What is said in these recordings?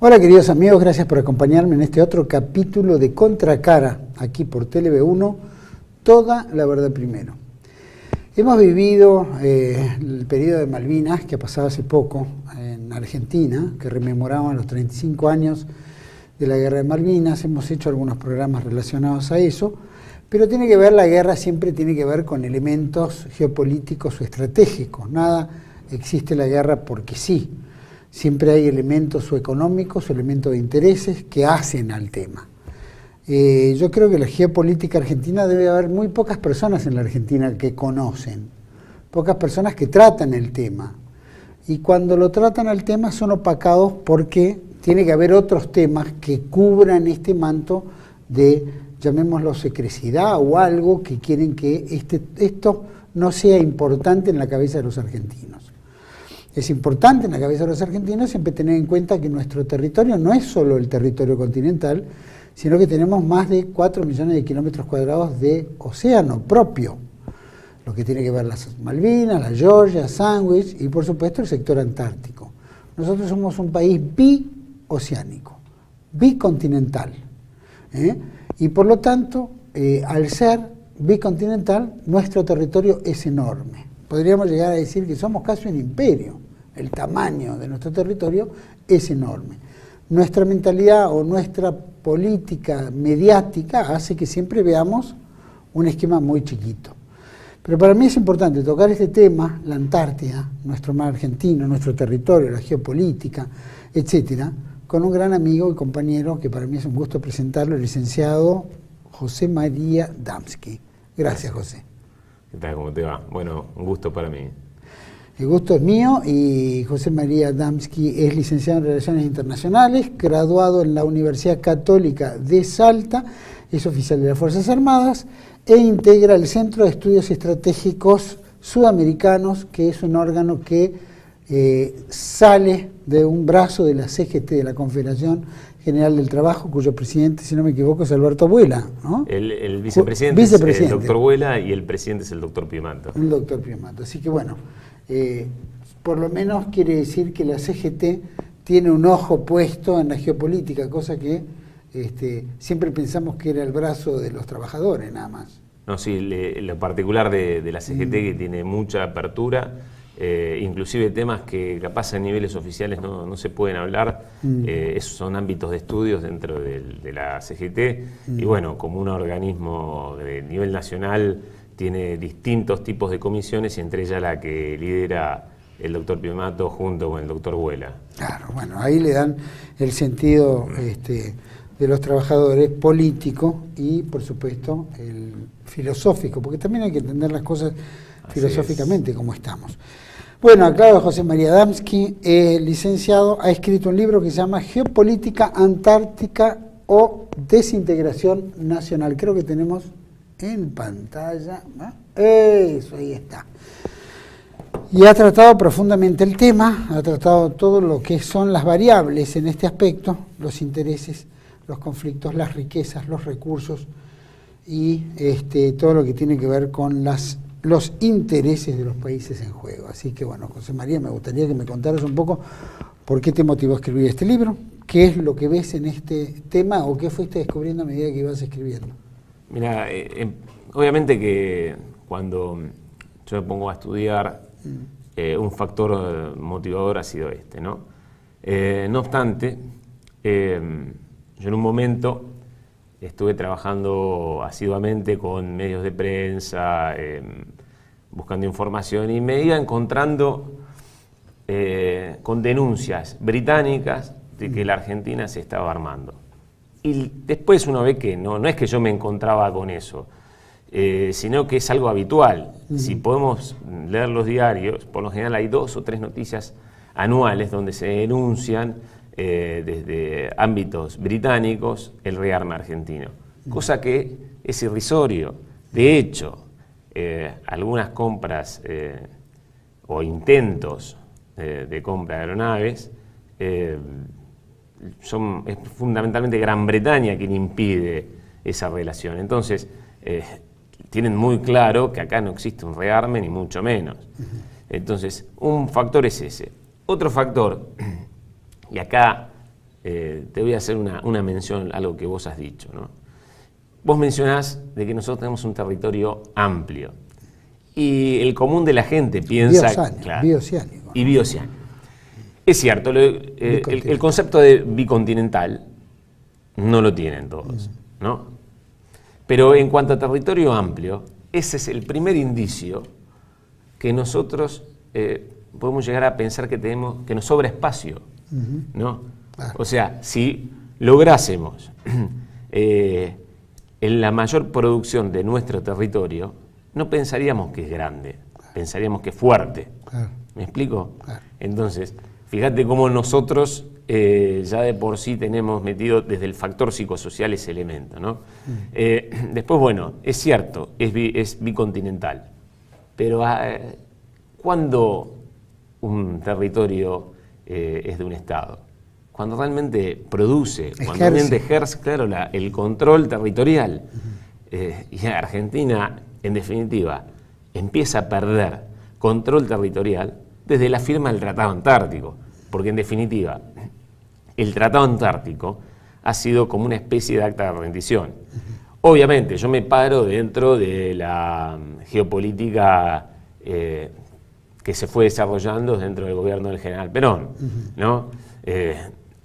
Hola queridos amigos, gracias por acompañarme en este otro capítulo de Contracara, aquí por TLV1, toda la verdad primero. Hemos vivido el periodo de Malvinas, que ha pasado hace poco en Argentina, que rememoraban los 35 años de la guerra de Malvinas. Hemos hecho algunos programas relacionados a eso, pero la guerra siempre tiene que ver con elementos geopolíticos o estratégicos. Nada existe la guerra porque sí. Siempre hay elementos o económicos o elementos de intereses que hacen al tema. Yo creo que la geopolítica argentina debe haber muy pocas personas en la Argentina que conocen, pocas personas que tratan el tema. Y cuando lo tratan al tema son opacados porque tiene que haber otros temas que cubran este manto de, llamémoslo, secrecidad o algo que quieren que esto no sea importante en la cabeza de los argentinos. Es importante en la cabeza de los argentinos siempre tener en cuenta que nuestro territorio no es solo el territorio continental, sino que tenemos más de 4 millones de kilómetros cuadrados de océano propio, lo que tiene que ver las Malvinas, la Georgia, Sandwich y por supuesto el sector antártico. Nosotros somos un país bioceánico, bicontinental, y por lo tanto, al ser bicontinental, nuestro territorio es enorme. Podríamos llegar a decir que somos casi un imperio. El tamaño de nuestro territorio es enorme. Nuestra mentalidad o nuestra política mediática hace que siempre veamos un esquema muy chiquito. Pero para mí es importante tocar este tema, la Antártida, nuestro mar argentino, nuestro territorio, la geopolítica, etcétera, con un gran amigo y compañero que para mí es un gusto presentarlo, el licenciado José María Damski. Gracias, José. ¿Qué tal? ¿Cómo te va? Bueno, un gusto para mí. El gusto es mío y José María Damski es licenciado en Relaciones Internacionales, graduado en la Universidad Católica de Salta, es oficial de las Fuerzas Armadas e integra el Centro de Estudios Estratégicos Sudamericanos, que es un órgano que sale de un brazo de la CGT, de la Confederación General del Trabajo, cuyo presidente, si no me equivoco, es Alberto Buela, ¿no? El vicepresidente es el doctor Buela y el presidente es el doctor Piemato. El doctor Piemato. Así que bueno, por lo menos quiere decir que la CGT tiene un ojo puesto en la geopolítica, cosa que siempre pensamos que era el brazo de los trabajadores, nada más. No, sí, lo particular de la CGT que tiene mucha apertura, inclusive temas que capaz a niveles oficiales no se pueden hablar, esos son ámbitos de estudios dentro de la CGT, y bueno, como un organismo de nivel nacional tiene distintos tipos de comisiones y entre ellas la que lidera el doctor Piemato junto con el doctor Buela. Claro, bueno, ahí le dan el sentido de los trabajadores político y por supuesto el filosófico, porque también hay que entender las cosas filosóficamente como estamos. Bueno, aclaro, José María Damski, licenciado, ha escrito un libro que se llama Geopolítica Antártica o Desintegración Nacional. Creo que tenemos en pantalla, ¿no? Eso, ahí está. Y ha tratado profundamente el tema, ha tratado todo lo que son las variables en este aspecto, los intereses, los conflictos, las riquezas, los recursos y todo lo que tiene que ver con los intereses de los países en juego. Así que bueno, José María, me gustaría que me contaras un poco por qué te motivó a escribir este libro, qué es lo que ves en este tema o qué fuiste descubriendo a medida que ibas escribiendo. Mira, obviamente que cuando yo me pongo a estudiar, un factor motivador ha sido ¿no? No obstante, yo en un momento estuve trabajando asiduamente con medios de prensa, buscando información y me iba encontrando con denuncias británicas de que la Argentina se estaba armando. Y después uno ve que no es que yo me encontraba con eso, sino que es algo habitual. Si podemos leer los diarios, por lo general hay 2 o 3 noticias anuales donde se denuncian desde ámbitos británicos el rearme argentino, cosa que es irrisorio. De hecho, algunas compras o intentos de compra de aeronaves es fundamentalmente Gran Bretaña quien impide esa relación. Entonces, tienen muy claro que acá no existe un rearme, ni mucho menos. Entonces, un factor es ese. Otro factor, y acá te voy a hacer una mención, algo que vos has dicho, ¿no? Vos mencionás de que nosotros tenemos un territorio amplio y el común de la gente piensa... Bioceánico. Y bioceánico. Es cierto, el concepto de bicontinental no lo tienen todos, ¿no? Pero en cuanto a territorio amplio, ese es el primer indicio que nosotros podemos llegar a pensar que nos sobra espacio, ¿no? O sea, si lográsemos en la mayor producción de nuestro territorio, no pensaríamos que es grande, pensaríamos que es fuerte. ¿Me explico? Entonces, fíjate cómo nosotros ya de por sí tenemos metido desde el factor psicosocial ese elemento, ¿no? Después, bueno, es cierto, es bicontinental, pero ¿cuándo un territorio es de un Estado? Cuando realmente produce, cuando realmente ejerce, claro, el control territorial. Y Argentina, en definitiva, empieza a perder control territorial desde la firma del Tratado Antártico, porque en definitiva, el Tratado Antártico ha sido como una especie de acta de rendición. Obviamente, yo me paro dentro de la geopolítica que se fue desarrollando dentro del gobierno del general Perón, ¿no?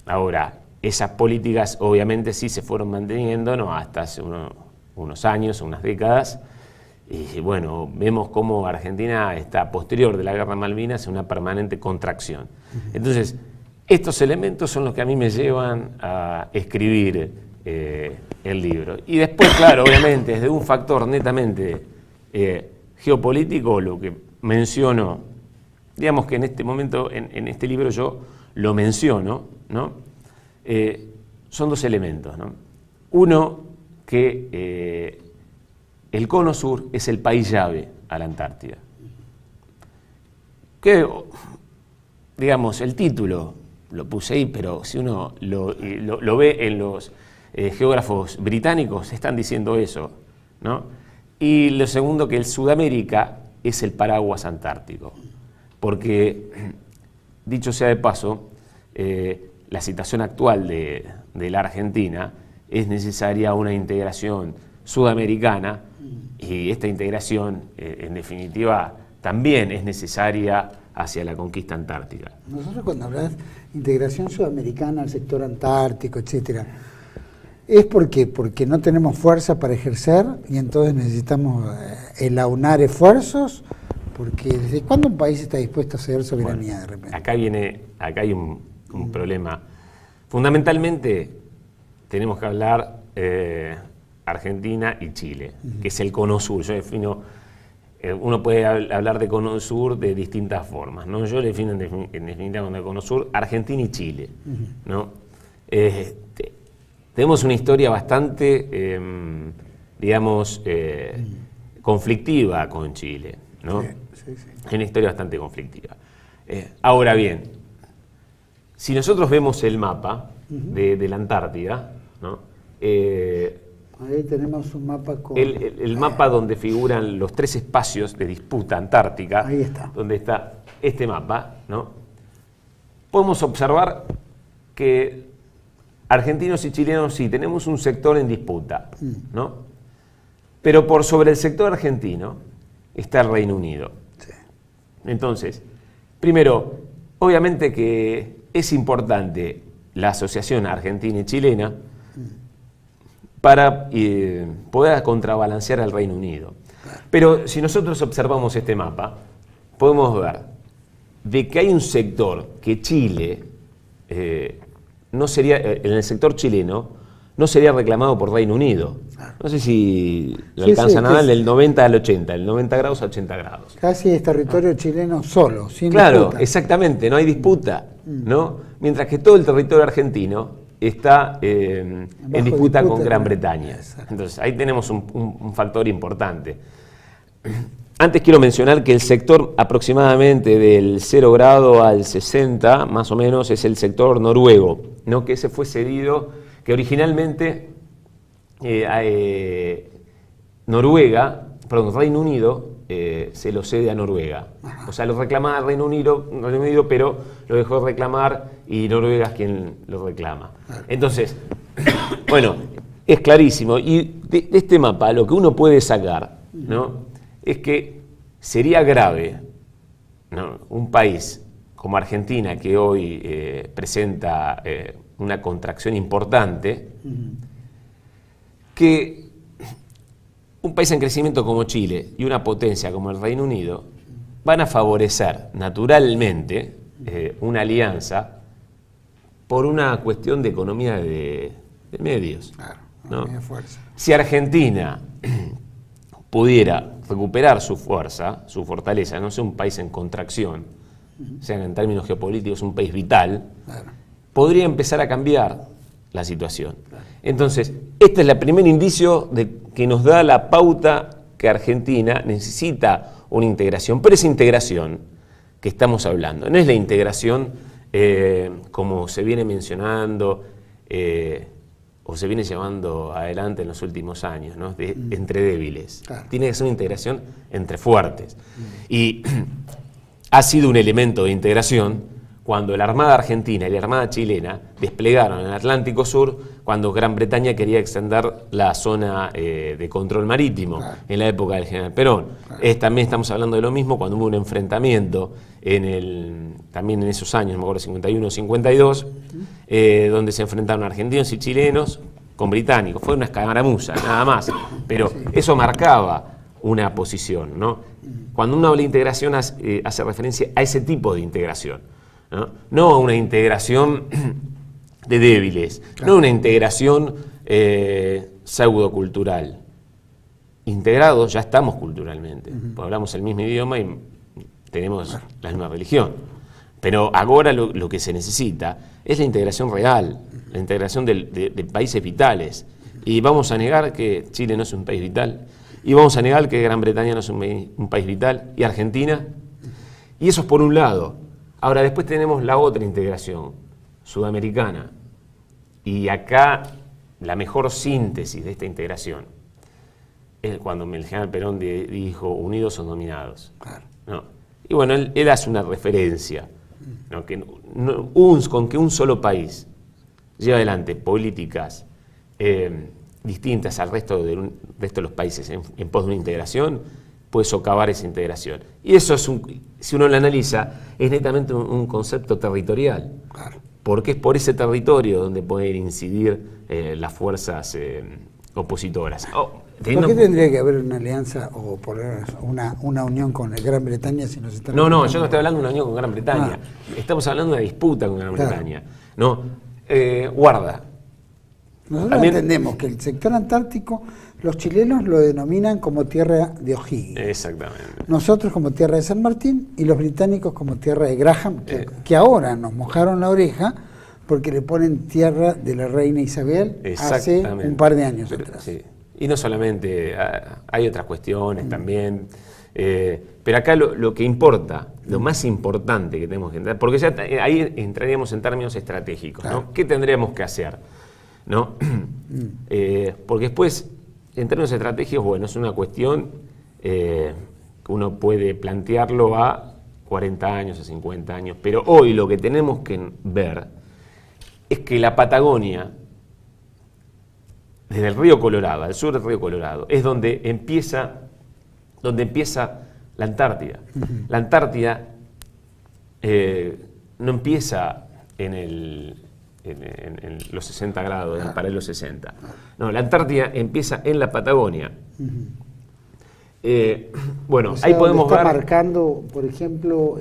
Ahora, esas políticas obviamente sí se fueron manteniendo, ¿no? Hasta hace unos años, unas décadas, y bueno, vemos cómo Argentina está posterior de la Guerra de Malvinas en una permanente contracción. Entonces, estos elementos son los que a mí me llevan a escribir el libro. Y después, claro, obviamente, desde un factor netamente geopolítico, lo que menciono, digamos que en este momento, en este libro yo lo menciono, ¿no? Son dos elementos, ¿no? Uno, que el Cono Sur es el país llave a la Antártida. Que, digamos, el título lo puse ahí, pero si uno lo ve en los geógrafos británicos, están diciendo eso, ¿no? Y lo segundo, que el Sudamérica es el paraguas antártico, porque, dicho sea de paso, la situación actual de la Argentina es necesaria una integración sudamericana y esta integración, en definitiva, también es necesaria hacia la conquista antártica. Nosotros cuando hablas de integración sudamericana al sector antártico, etcétera, es porque no tenemos fuerza para ejercer y entonces necesitamos aunar esfuerzos, porque ¿desde cuándo un país está dispuesto a ceder soberanía de repente? Acá hay un problema. Fundamentalmente tenemos que hablar Argentina y Chile, que es el Cono Sur. Yo defino, uno puede hablar de Cono Sur de distintas formas, ¿no? Yo defino en definitiva como Cono Sur Argentina y Chile, ¿no? Tenemos una historia bastante, digamos, conflictiva con Chile, ¿no? Sí. Una historia bastante conflictiva. Ahora bien, si nosotros vemos el mapa de la Antártida, ¿no? Ahí tenemos un mapa con... El mapa donde figuran los 3 espacios de disputa antártica, ahí está. Donde está este mapa, ¿no? Podemos observar que argentinos y chilenos sí tenemos un sector en disputa, ¿no? Pero por sobre el sector argentino está el Reino Unido. Sí. Entonces, primero, obviamente que es importante la asociación argentina y chilena para poder contrabalancear al Reino Unido. Pero si nosotros observamos este mapa, podemos ver de que hay un sector que Chile no sería, en el sector chileno, no sería reclamado por Reino Unido. No sé si lo alcanzan a dar del 90 al 80, el 90 grados a 80 grados. Casi es territorio chileno solo, sin claro, disputa. Exactamente, no hay disputa, ¿no? Mientras que todo el territorio argentino está en disputa con Gran Bretaña. Exacto. Entonces, ahí tenemos un factor importante. Antes quiero mencionar que el sector aproximadamente del 0 grado al 60, más o menos, es el sector noruego, ¿no? Que ese fue cedido, que originalmente Reino Unido se lo cede a Noruega. O sea, lo reclamaba el Reino Unido, pero lo dejó de reclamar y Noruega es quien lo reclama. Entonces, bueno, es clarísimo. Y de este mapa lo que uno puede sacar, ¿no?, es que sería grave, ¿no?, un país como Argentina, que hoy presenta una contracción importante, que un país en crecimiento como Chile y una potencia como el Reino Unido van a favorecer naturalmente una alianza por una cuestión de economía de medios. Claro, ¿no? Fuerza. Si Argentina pudiera recuperar su fuerza, su fortaleza, no sea un país en contracción, sea en términos geopolíticos un país vital, Claro. podría empezar a cambiar la situación. Entonces, este es el primer indicio de que nos da la pauta que Argentina necesita una integración, pero esa integración que estamos hablando no es la integración como se viene mencionando o se viene llevando adelante en los últimos años, ¿no?, entre débiles. Claro. Tiene que ser una integración entre fuertes. Y ha sido un elemento de integración cuando la Armada Argentina y la Armada Chilena desplegaron en el Atlántico Sur, cuando Gran Bretaña quería extender la zona de control marítimo, claro, en la época del general Perón. Claro. También estamos hablando de lo mismo cuando hubo un enfrentamiento también en esos años, me acuerdo, 51 o 52, donde se enfrentaron argentinos y chilenos con británicos. Fue una escaramuza, nada más, pero eso marcaba una posición, ¿no? Cuando uno habla de integración hace referencia a ese tipo de integración, no a una integración de débiles, claro, no una integración pseudocultural. Integrados ya estamos culturalmente, porque hablamos el mismo idioma y tenemos la misma religión. Pero ahora lo que se necesita es la integración real, la integración de países vitales. Y vamos a negar que Chile no es un país vital, y vamos a negar que Gran Bretaña no es un país vital, y Argentina. Y eso es por un lado. Ahora, después tenemos la otra integración, sudamericana. Y acá la mejor síntesis de esta integración es cuando el general Perón dijo, unidos son dominados. Claro. ¿No? Y bueno, él hace una referencia, ¿no?, con que un solo país lleve adelante políticas distintas al resto de los países en pos de una integración, puede socavar esa integración. Y eso si uno lo analiza, es netamente un concepto territorial. Claro. Porque es por ese territorio donde pueden incidir las fuerzas opositoras. ¿Por qué tendría que haber una alianza o por una unión con Gran Bretaña si nos están... No, yo no estoy hablando de una unión con Gran Bretaña. Estamos hablando de una disputa con Gran Bretaña. No, guarda. Nosotros también entendemos que el sector antártico, los chilenos lo denominan como tierra de O'Higgins. Exactamente. Nosotros como tierra de San Martín y los británicos como tierra de Graham, que ahora nos mojaron la oreja porque le ponen tierra de la reina Isabel hace un par de años atrás. Sí. Y no solamente, hay otras cuestiones también, pero acá lo que importa, lo más importante que tenemos que entender, porque ya ahí entraríamos en términos estratégicos, claro, ¿no? ¿Qué tendríamos que hacer? ¿No? Porque después, en términos estratégicos, bueno, es una cuestión que uno puede plantearlo a 40 años, a 50 años, pero hoy lo que tenemos que ver es que la Patagonia, desde el río Colorado, al sur del río Colorado, es donde empieza la Antártida. La Antártida no empieza en los 60 grados, en el paralelo 60. No, la Antártida empieza en la Patagonia. Bueno, o sea, ahí podemos ver... Está marcando, por ejemplo,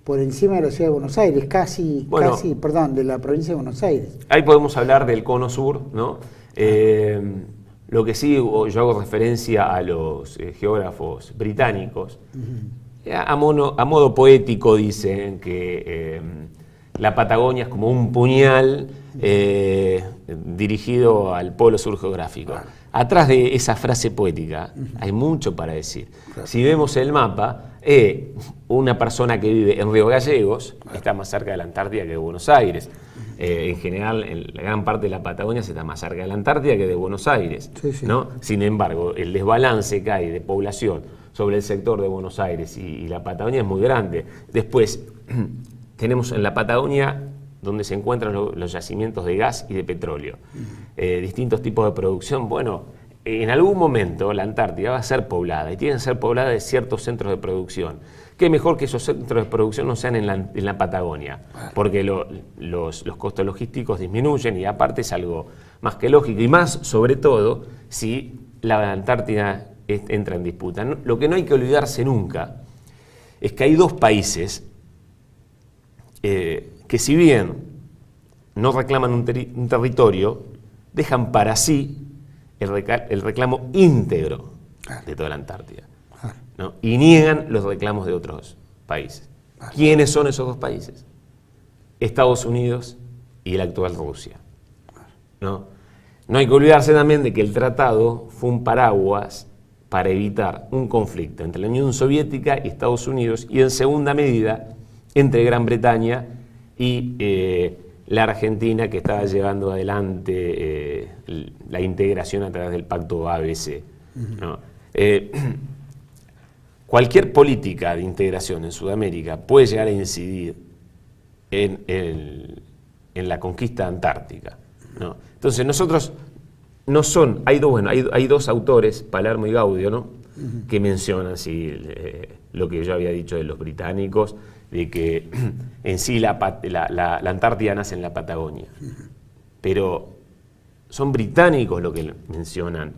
por encima de la ciudad de Buenos Aires, de la provincia de Buenos Aires. Ahí podemos hablar del cono sur, ¿no? Lo que sí, yo hago referencia a los geógrafos británicos. A modo poético dicen que la Patagonia es como un puñal dirigido al polo sur geográfico. Atrás de esa frase poética hay mucho para decir. Si vemos el mapa, una persona que vive en Río Gallegos está más cerca de la Antártida que de Buenos Aires. En general, en la gran parte de la Patagonia se está más cerca de la Antártida que de Buenos Aires, ¿no? Sin embargo, el desbalance que hay de población sobre el sector de Buenos Aires y la Patagonia es muy grande. Después, tenemos en la Patagonia donde se encuentran los yacimientos de gas y de petróleo, distintos tipos de producción. Bueno, en algún momento la Antártida va a ser poblada y tiene que ser poblada de ciertos centros de producción. Qué mejor que esos centros de producción no sean en la Patagonia, porque los costos logísticos disminuyen y aparte es algo más que lógico, y más sobre todo si la Antártida entra en disputa. Lo que no hay que olvidarse nunca es que hay dos países que si bien no reclaman un territorio, dejan para sí el reclamo íntegro de toda la Antártida, ¿no? Y niegan los reclamos de otros países. ¿Quiénes son esos dos países? Estados Unidos y la actual Rusia, ¿no? No hay que olvidarse también de que el tratado fue un paraguas para evitar un conflicto entre la Unión Soviética y Estados Unidos y en segunda medida entre Gran Bretaña y la Argentina, que estaba llevando adelante la integración a través del pacto ABC, ¿no? Cualquier política de integración en Sudamérica puede llegar a incidir en la conquista antártica, ¿no? Entonces nosotros hay dos autores, Palermo y Gaudio, ¿no? Que mencionan lo que yo había dicho de los británicos, de que en sí la Antártida nace en la Patagonia. Pero son británicos los que mencionan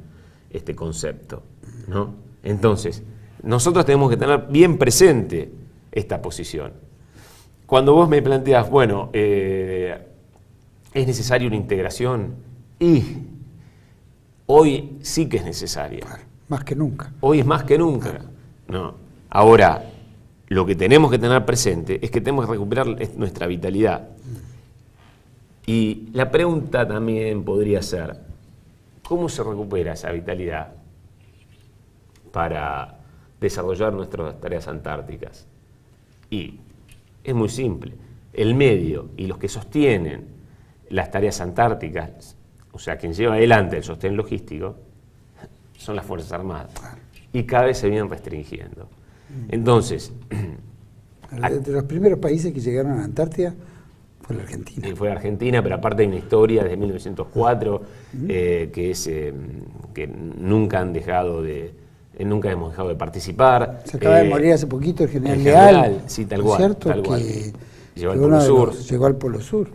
este concepto, ¿no? Entonces, nosotros tenemos que tener bien presente esta posición. Cuando vos me planteas, bueno, ¿es necesaria una integración? Y hoy sí que es necesaria. Más que nunca. Hoy es más que nunca. No. Ahora, lo que tenemos que tener presente es que tenemos que recuperar nuestra vitalidad. Y la pregunta también podría ser, ¿cómo se recupera esa vitalidad para desarrollar nuestras tareas antárticas? Y es muy simple. El medio y los que sostienen las tareas antárticas, o sea, quien lleva adelante el sostén logístico, son las Fuerzas Armadas. Y cada vez se vienen restringiendo. Entonces, de los primeros países que llegaron a la Antártida fue la Argentina. Fue la Argentina, pero aparte hay una historia desde 1904 que nunca hemos dejado de participar. Se acaba de morir hace poquito el general Leal. Sí, tal cual. ¿Cierto? Tal cual. Que llegó al Polo Sur. Llegó al Polo Sur.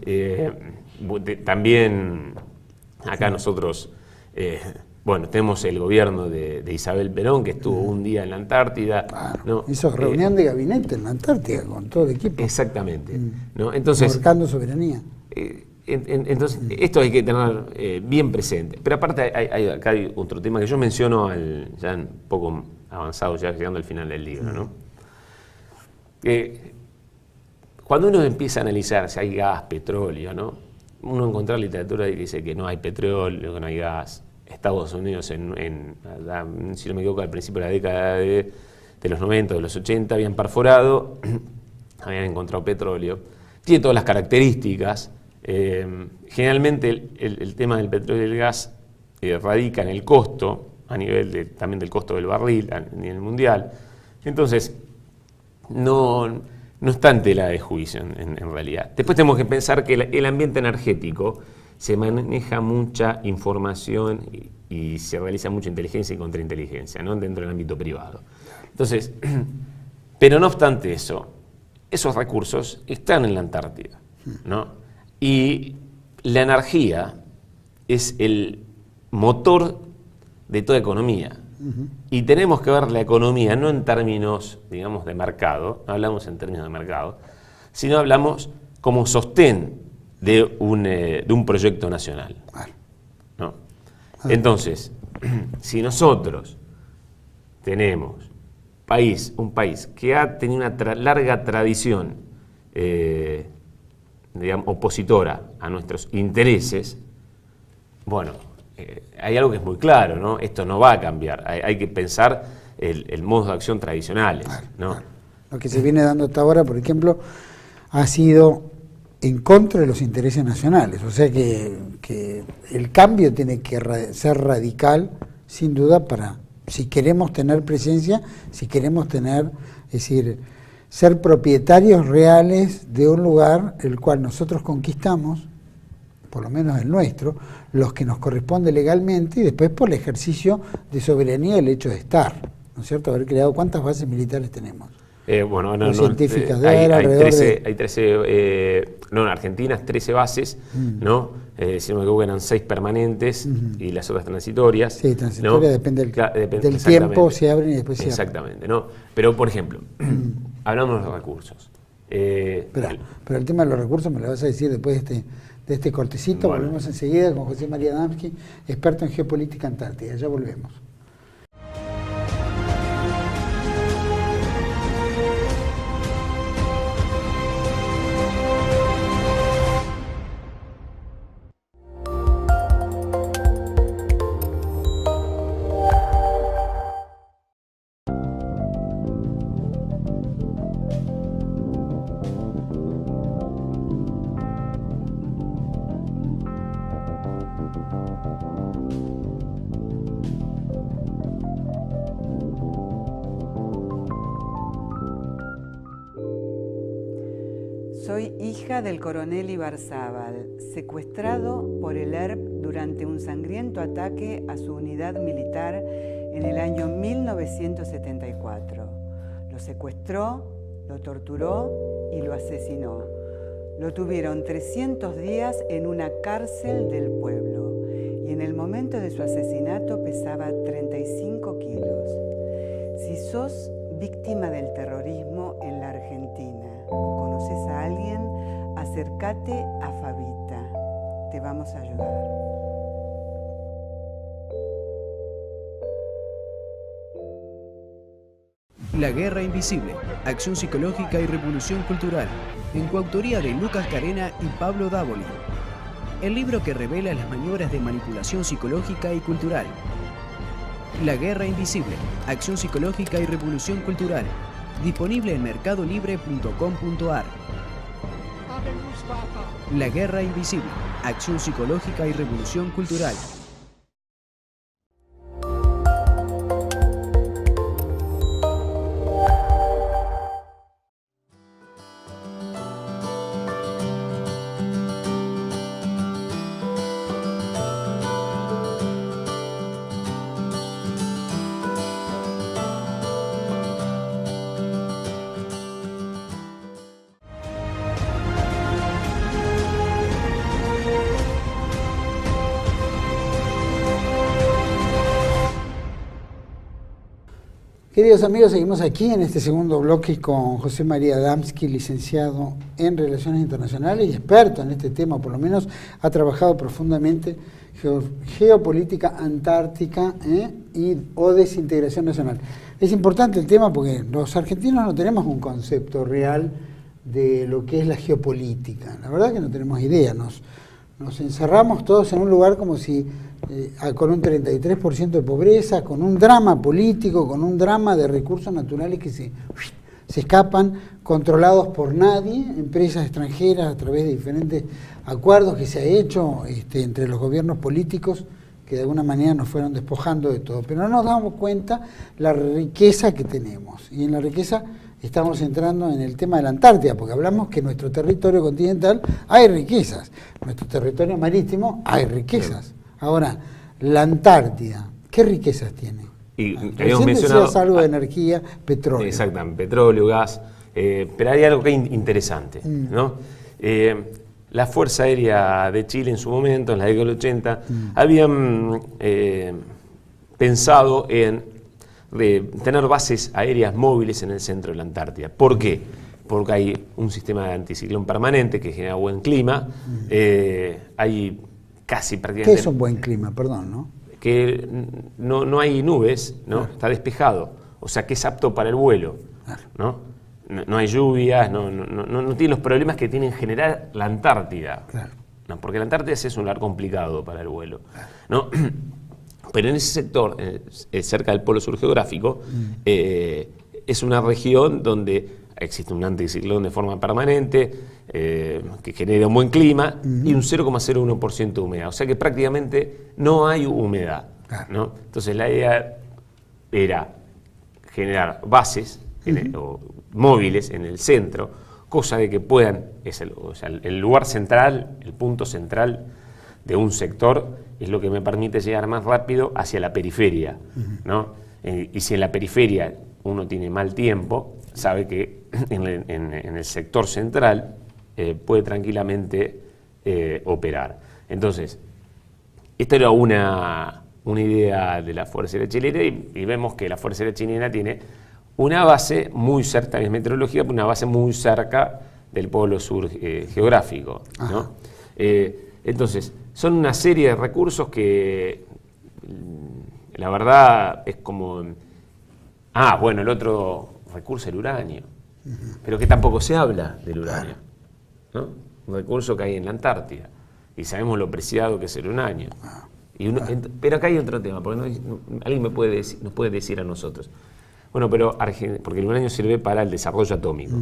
También acá nosotros, tenemos el gobierno de Isabel Perón, que estuvo un día en la Antártida. Claro, ¿no? Hizo reunión de gabinete en la Antártida con todo el equipo. Exactamente. ¿No? Entonces, marcando soberanía. Entonces, esto hay que tener bien presente. Pero aparte acá hay otro tema que yo menciono ya un poco avanzado, ya llegando al final del libro, ¿no? Cuando uno empieza a analizar si hay gas, petróleo, ¿no? Uno encuentra literatura que dice que no hay petróleo, que no hay gas. Estados Unidos, si no me equivoco, al principio de la década de los 90, de los 80, habían perforado, habían encontrado petróleo. Tiene todas las características. Generalmente el tema del petróleo y el gas radica en el costo, a nivel también del costo del barril, a nivel mundial. Entonces, no está en tela de juicio en realidad. Después tenemos que pensar que el ambiente energético se maneja mucha información y se realiza mucha inteligencia y contrainteligencia, ¿no? Dentro del ámbito privado. Entonces, pero no obstante eso, esos recursos están en la Antártida, ¿no? Y la energía es el motor de toda economía. Y tenemos que ver la economía no en términos, digamos, de mercado, no hablamos en términos de mercado, sino hablamos como sostén de un proyecto nacional, ¿no? Entonces, si nosotros tenemos un país que ha tenido una larga tradición digamos, opositora a nuestros intereses, bueno, hay algo que es muy claro, ¿no? Esto no va a cambiar, hay que pensar el modo de acción tradicionales, ¿no? Claro. Lo que se viene dando hasta ahora, por ejemplo, ha sido en contra de los intereses nacionales, o sea que el cambio tiene que ser radical, sin duda, para si queremos tener presencia, si queremos tener, es decir, ser propietarios reales de un lugar el cual nosotros conquistamos, por lo menos el nuestro, los que nos corresponde legalmente, y después por el ejercicio de soberanía el hecho de estar, ¿no es cierto? Haber creado cuántas bases militares tenemos. Bueno, no, científicas de hay alrededor 13, en Argentina 13 bases, ¿no? Si no me equivoco eran 6 permanentes y las otras transitorias. Sí, transitorias, ¿no? depende del tiempo, se abren y después se abren. Exactamente, ¿no? Pero, por ejemplo, hablamos de los recursos. Pero el tema de los recursos me lo vas a decir después de este cortecito. Bueno. Volvemos enseguida con José María Adamski, experto en geopolítica antártida. Ya volvemos. Soy hija del coronel Ibarzábal, secuestrado por el ERP durante un sangriento ataque a su unidad militar en el año 1974. Lo secuestró, lo torturó y lo asesinó. Lo tuvieron 300 días en una cárcel del pueblo y en el momento de su asesinato pesaba 35 kilos. Si sos víctima del terrorismo en la Argentina, ¿conoces a alguien? Acércate a Fabita. Te vamos a ayudar. La Guerra Invisible, Acción Psicológica y Revolución Cultural, en coautoría de Lucas Carena y Pablo Dávoli. El libro que revela las maniobras de manipulación psicológica y cultural. La Guerra Invisible, Acción Psicológica y Revolución Cultural, disponible en mercadolibre.com.ar. La Guerra Invisible, Acción Psicológica y Revolución Cultural. Queridos amigos, seguimos aquí en este segundo bloque con José María Adamski, licenciado en Relaciones Internacionales y experto en este tema, por lo menos ha trabajado profundamente geopolítica antártica o desintegración nacional. Es importante el tema porque los argentinos no tenemos un concepto real de lo que es la geopolítica. La verdad que no tenemos idea, nos encerramos todos en un lugar como si con un 33% de pobreza, con un drama político, con un drama de recursos naturales que se escapan, controlados por nadie, empresas extranjeras a través de diferentes acuerdos que se ha hecho entre los gobiernos políticos que de alguna manera nos fueron despojando de todo. Pero no nos damos cuenta la riqueza que tenemos. Y en la riqueza estamos entrando en el tema de la Antártida, porque hablamos que en nuestro territorio continental hay riquezas, en nuestro territorio marítimo hay riquezas. Ahora, la Antártida, ¿qué riquezas tiene? Y habíamos mencionado algo de energía, petróleo. Exactamente, petróleo, gas, pero hay algo que es interesante, ¿no? La Fuerza Aérea de Chile en su momento, en la década del 80, habían pensado en tener bases aéreas móviles en el centro de la Antártida. ¿Por qué? Porque hay un sistema de anticiclón permanente que genera buen clima, hay casi prácticamente... ¿Qué es un buen clima? Perdón, ¿no? Que no hay nubes, ¿no? Claro. Está despejado, o sea que es apto para el vuelo, Claro. No hay lluvias, no tiene los problemas que tiene en general la Antártida, Claro. ¿no? Porque la Antártida sí es un lugar complicado para el vuelo, ¿no? Pero en ese sector, cerca del polo sur geográfico, es una región donde existe un anticiclón de forma permanente, que genera un buen clima y un 0,01% de humedad. O sea que prácticamente no hay humedad, Claro. ¿no? Entonces la idea era generar bases o móviles en el centro, cosa de que puedan, el lugar central, el punto central de un sector es lo que me permite llegar más rápido hacia la periferia, ¿no? Y si en la periferia uno tiene mal tiempo, sabe que en el sector central puede tranquilamente operar. Entonces, esta era una idea de la Fuerza Aérea Chilena y vemos que la Fuerza Aérea Chilena tiene una base muy cerca, es meteorología, una base muy cerca del polo sur geográfico, ¿no? Entonces, son una serie de recursos que la verdad es como... bueno, el otro recurso es el uranio, pero que tampoco se habla del uranio, ¿no? Un recurso que hay en la Antártida, y sabemos lo preciado que es el uranio. Pero acá hay otro tema, porque alguien nos puede decir a nosotros, bueno, pero porque el uranio sirve para el desarrollo atómico.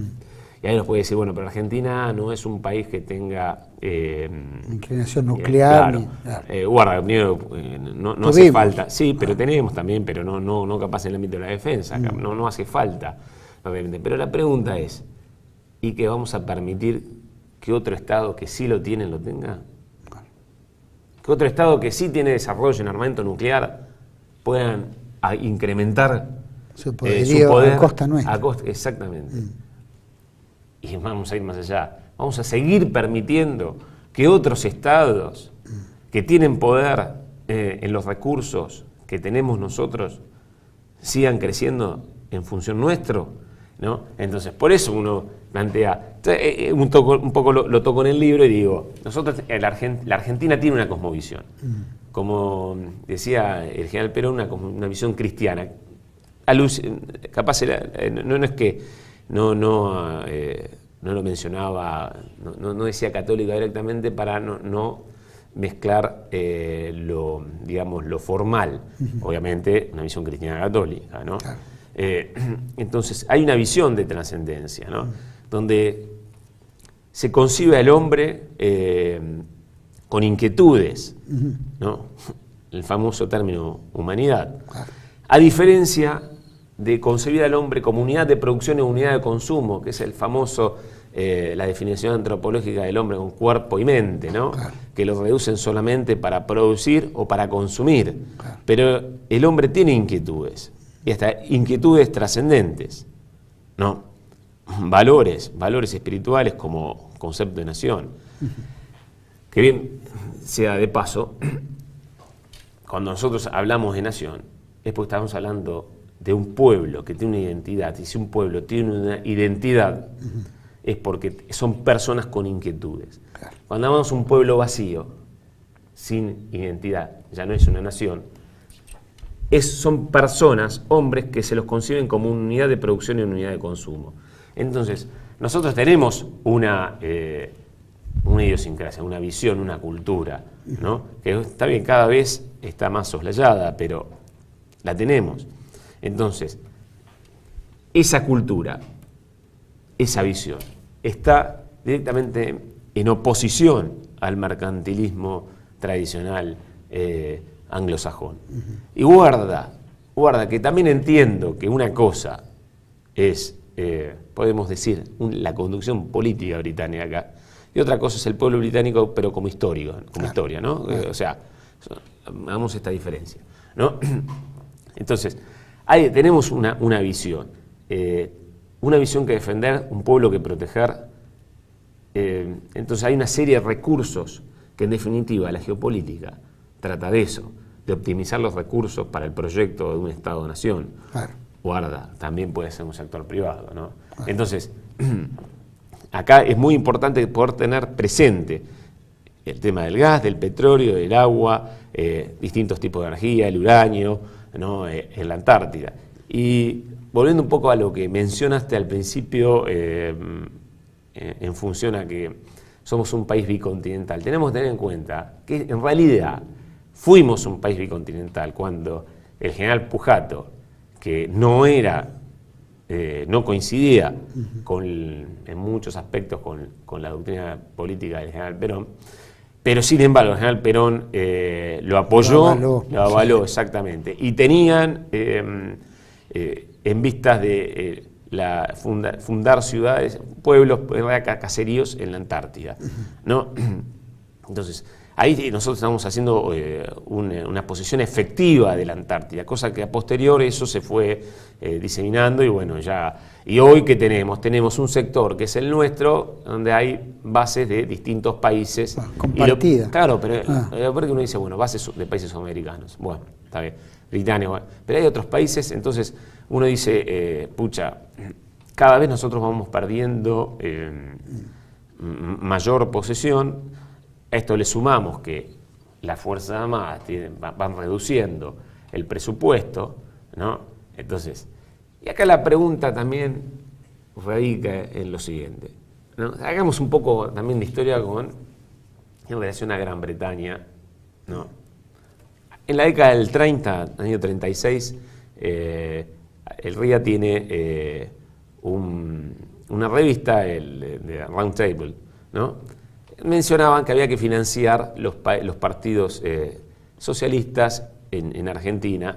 Y ahí nos puede decir, bueno, pero Argentina no es un país que tenga... inclinación nuclear. Guarda, no hace falta. Sí, pero tenemos también, pero no capaz en el ámbito de la defensa. No hace falta. Pero la pregunta es, ¿y que vamos a permitir que otro Estado que sí lo tiene, lo tenga? Que otro Estado que sí tiene desarrollo en armamento nuclear puedan incrementar su poder a costa nuestra. Exactamente. Y vamos a ir más allá. Vamos a seguir permitiendo que otros estados que tienen poder en los recursos que tenemos nosotros sigan creciendo en función nuestro, ¿no? Entonces, por eso uno plantea, un poco lo toco en el libro y digo, nosotros, la Argentina tiene una cosmovisión. Como decía el general Perón, una visión cristiana. Capaz no es que no lo mencionaba, no decía católica directamente para no mezclar lo formal, obviamente una visión cristiana católica, ¿no? Claro. Entonces hay una visión de trascendencia, ¿no? Donde se concibe al hombre con inquietudes, ¿no? El famoso término humanidad. A diferencia de concebir al hombre como unidad de producción y unidad de consumo, que es el famoso, la definición antropológica del hombre con cuerpo y mente, ¿no? Claro. Que lo reducen solamente para producir o para consumir. Claro. Pero el hombre tiene inquietudes, y hasta inquietudes trascendentes, ¿no? Valores espirituales como concepto de nación. Que bien sea de paso, cuando nosotros hablamos de nación, es porque estamos hablando de un pueblo que tiene una identidad, y si un pueblo tiene una identidad, es porque son personas con inquietudes. Claro. Cuando hablamos de un pueblo vacío, sin identidad, ya no es una nación, son personas, hombres, que se los conciben como una unidad de producción y una unidad de consumo. Entonces, nosotros tenemos una idiosincrasia, una visión, una cultura, ¿no? Que está bien, cada vez está más soslayada, pero la tenemos. Entonces, esa cultura, esa visión, está directamente en oposición al mercantilismo tradicional anglosajón. Y guarda que también entiendo que una cosa es, podemos decir, la conducción política británica acá, y otra cosa es el pueblo británico, pero como histórico, como historia, ¿no? O sea, hagamos esta diferencia, ¿no? Entonces, tenemos una visión que defender, un pueblo que proteger. Entonces hay una serie de recursos que en definitiva la geopolítica trata de eso, de optimizar los recursos para el proyecto de un Estado-nación. Claro. Guarda, también puede ser un sector privado, ¿no? Claro. Entonces, acá es muy importante poder tener presente el tema del gas, del petróleo, del agua, distintos tipos de energía, el uranio, ¿no? En la Antártida. Y volviendo un poco a lo que mencionaste al principio, en función a que somos un país bicontinental, tenemos que tener en cuenta que en realidad fuimos un país bicontinental cuando el general Pujato, que no coincidía en muchos aspectos con la doctrina política del general Perón, Pero sin embargo, el general Perón lo apoyó, lo avaló exactamente. Y tenían en vistas de fundar ciudades, pueblos, caseríos en la Antártida, ¿no? Entonces, ahí nosotros estamos haciendo una posición efectiva de la Antártida, cosa que a posterior eso se fue diseminando y bueno, ya. Y hoy, ¿qué tenemos? Tenemos un sector que es el nuestro, donde hay bases de distintos países. Compartidas. Claro, pero porque uno dice, bueno, bases de países sudamericanos. Bueno, está bien, Britania, bueno. Pero hay otros países, entonces uno dice, pucha, cada vez nosotros vamos perdiendo mayor posesión. A esto le sumamos que las Fuerzas Armadas van reduciendo el presupuesto, ¿no? Entonces, y acá la pregunta también radica en lo siguiente, ¿no? Hagamos un poco también de historia en relación a Gran Bretaña, ¿no? En la década del 30, año 36, el RIA tiene una revista, de Round Table, ¿no? Mencionaban que había que financiar los partidos socialistas en Argentina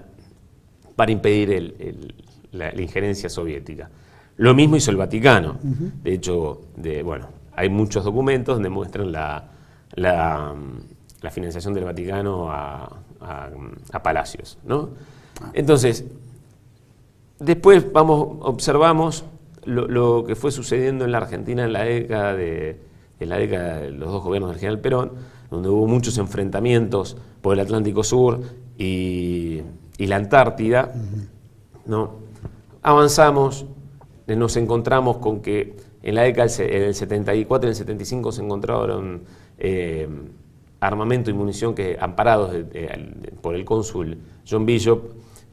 para impedir la injerencia soviética. Lo mismo hizo el Vaticano. De hecho, hay muchos documentos donde muestran la financiación del Vaticano a Palacios, ¿no? Entonces, después observamos lo que fue sucediendo en la Argentina en la década de los dos gobiernos del general Perón, donde hubo muchos enfrentamientos por el Atlántico Sur y la Antártida, ¿no? Avanzamos, nos encontramos con que en la década del 74 y el 75 se encontraron armamento y munición que, amparados por el cónsul John Bishop,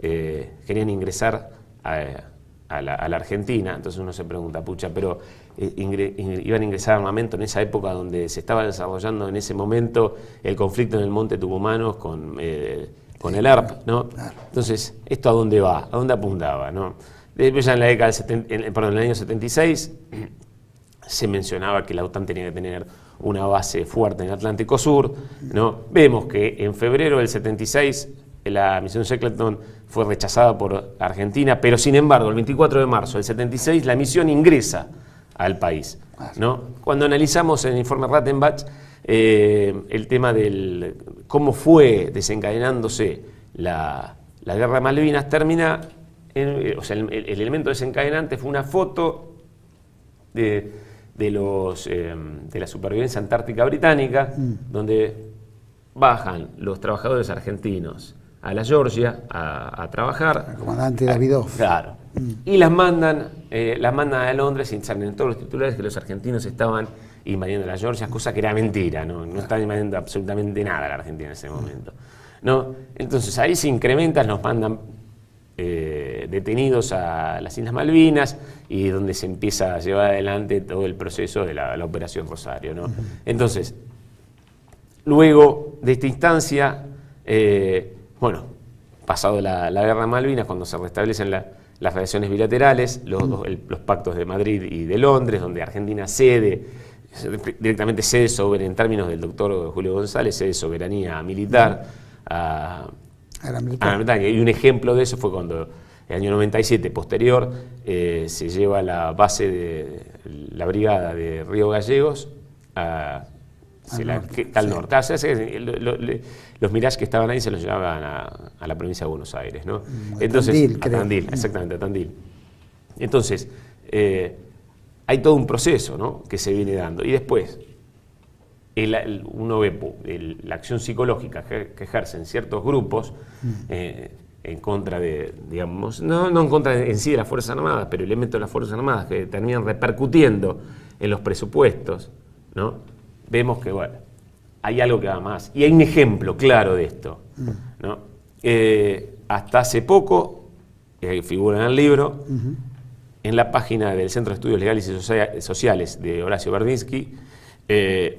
querían ingresar a la Argentina. Entonces uno se pregunta, pucha, pero iban a ingresar armamento en esa época donde se estaba desarrollando en ese momento el conflicto en el Monte Tucumanos con el ARP, ¿no? Entonces, ¿esto a dónde va? ¿A dónde apuntaba, no? Después ya en la década en el año 76 se mencionaba que la OTAN tenía que tener una base fuerte en el Atlántico Sur, ¿no? Vemos que en febrero del 76 la misión Shackleton fue rechazada por Argentina, pero sin embargo el 24 de marzo del 76 la misión ingresa al país, ¿no? Cuando analizamos en el informe Rattenbach el tema del cómo fue desencadenándose la guerra de Malvinas, termina el elemento desencadenante fue una foto de la supervivencia antártica británica, donde bajan los trabajadores argentinos a la Georgia a trabajar. El comandante Davidoff. Claro. Y las mandan a Londres y salen en todos los titulares que los argentinos estaban invadiendo la Georgia, cosa que era mentira, no estaban invadiendo absolutamente nada la Argentina en ese momento, ¿no? Entonces ahí se incrementan, nos mandan detenidos a las Islas Malvinas y donde se empieza a llevar adelante todo el proceso de la Operación Rosario, ¿no? Entonces, luego de esta instancia, pasado la Guerra de Malvinas, cuando se restablecen las relaciones bilaterales, los pactos de Madrid y de Londres, donde Argentina directamente cede en términos del doctor Julio González, cede soberanía militar a la Bretaña. Y un ejemplo de eso fue cuando, en el año 97, posterior, se lleva la base de la brigada de Río Gallegos al norte. O sea, los Mirage que estaban ahí se los llevaban a la provincia de Buenos Aires, ¿no? Entonces, a Tandil, exactamente, a Tandil. Entonces, hay todo un proceso, ¿no?, que se viene dando. Y después, uno ve la acción psicológica que ejercen ciertos grupos en contra de, digamos, no en contra en sí de las Fuerzas Armadas, pero elementos de las Fuerzas Armadas que terminan repercutiendo en los presupuestos, ¿no? Vemos que, hay algo que va más. Y hay un ejemplo claro de esto, ¿no? Hasta hace poco, que figura en el libro, en la página del Centro de Estudios Legales y Sociales de Horacio Verdinsky,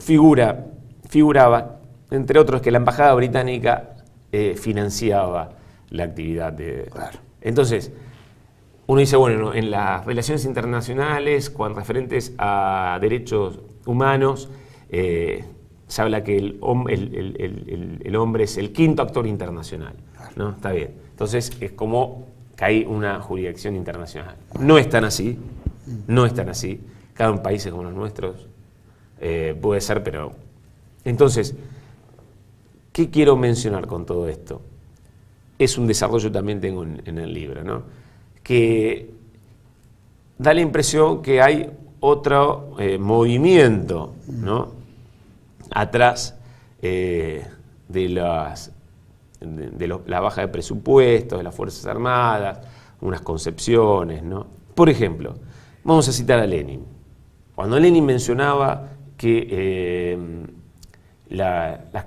figuraba, entre otros, que la Embajada Británica financiaba la actividad de... Claro. Entonces, uno dice, bueno, en las relaciones internacionales, con referentes a derechos humanos, se habla que el hombre es el quinto actor internacional, ¿no? Está bien. Entonces es como que hay una jurisdicción internacional. No es tan así, no es tan así. Cada en países como los nuestros puede ser, pero... Entonces, ¿qué quiero mencionar con todo esto? Es un desarrollo también tengo en el libro, ¿no? Que da la impresión que hay otro movimiento, ¿no? Atrás de la baja de presupuestos, de las Fuerzas Armadas, unas concepciones, ¿no? Por ejemplo, vamos a citar a Lenin. Cuando Lenin mencionaba que las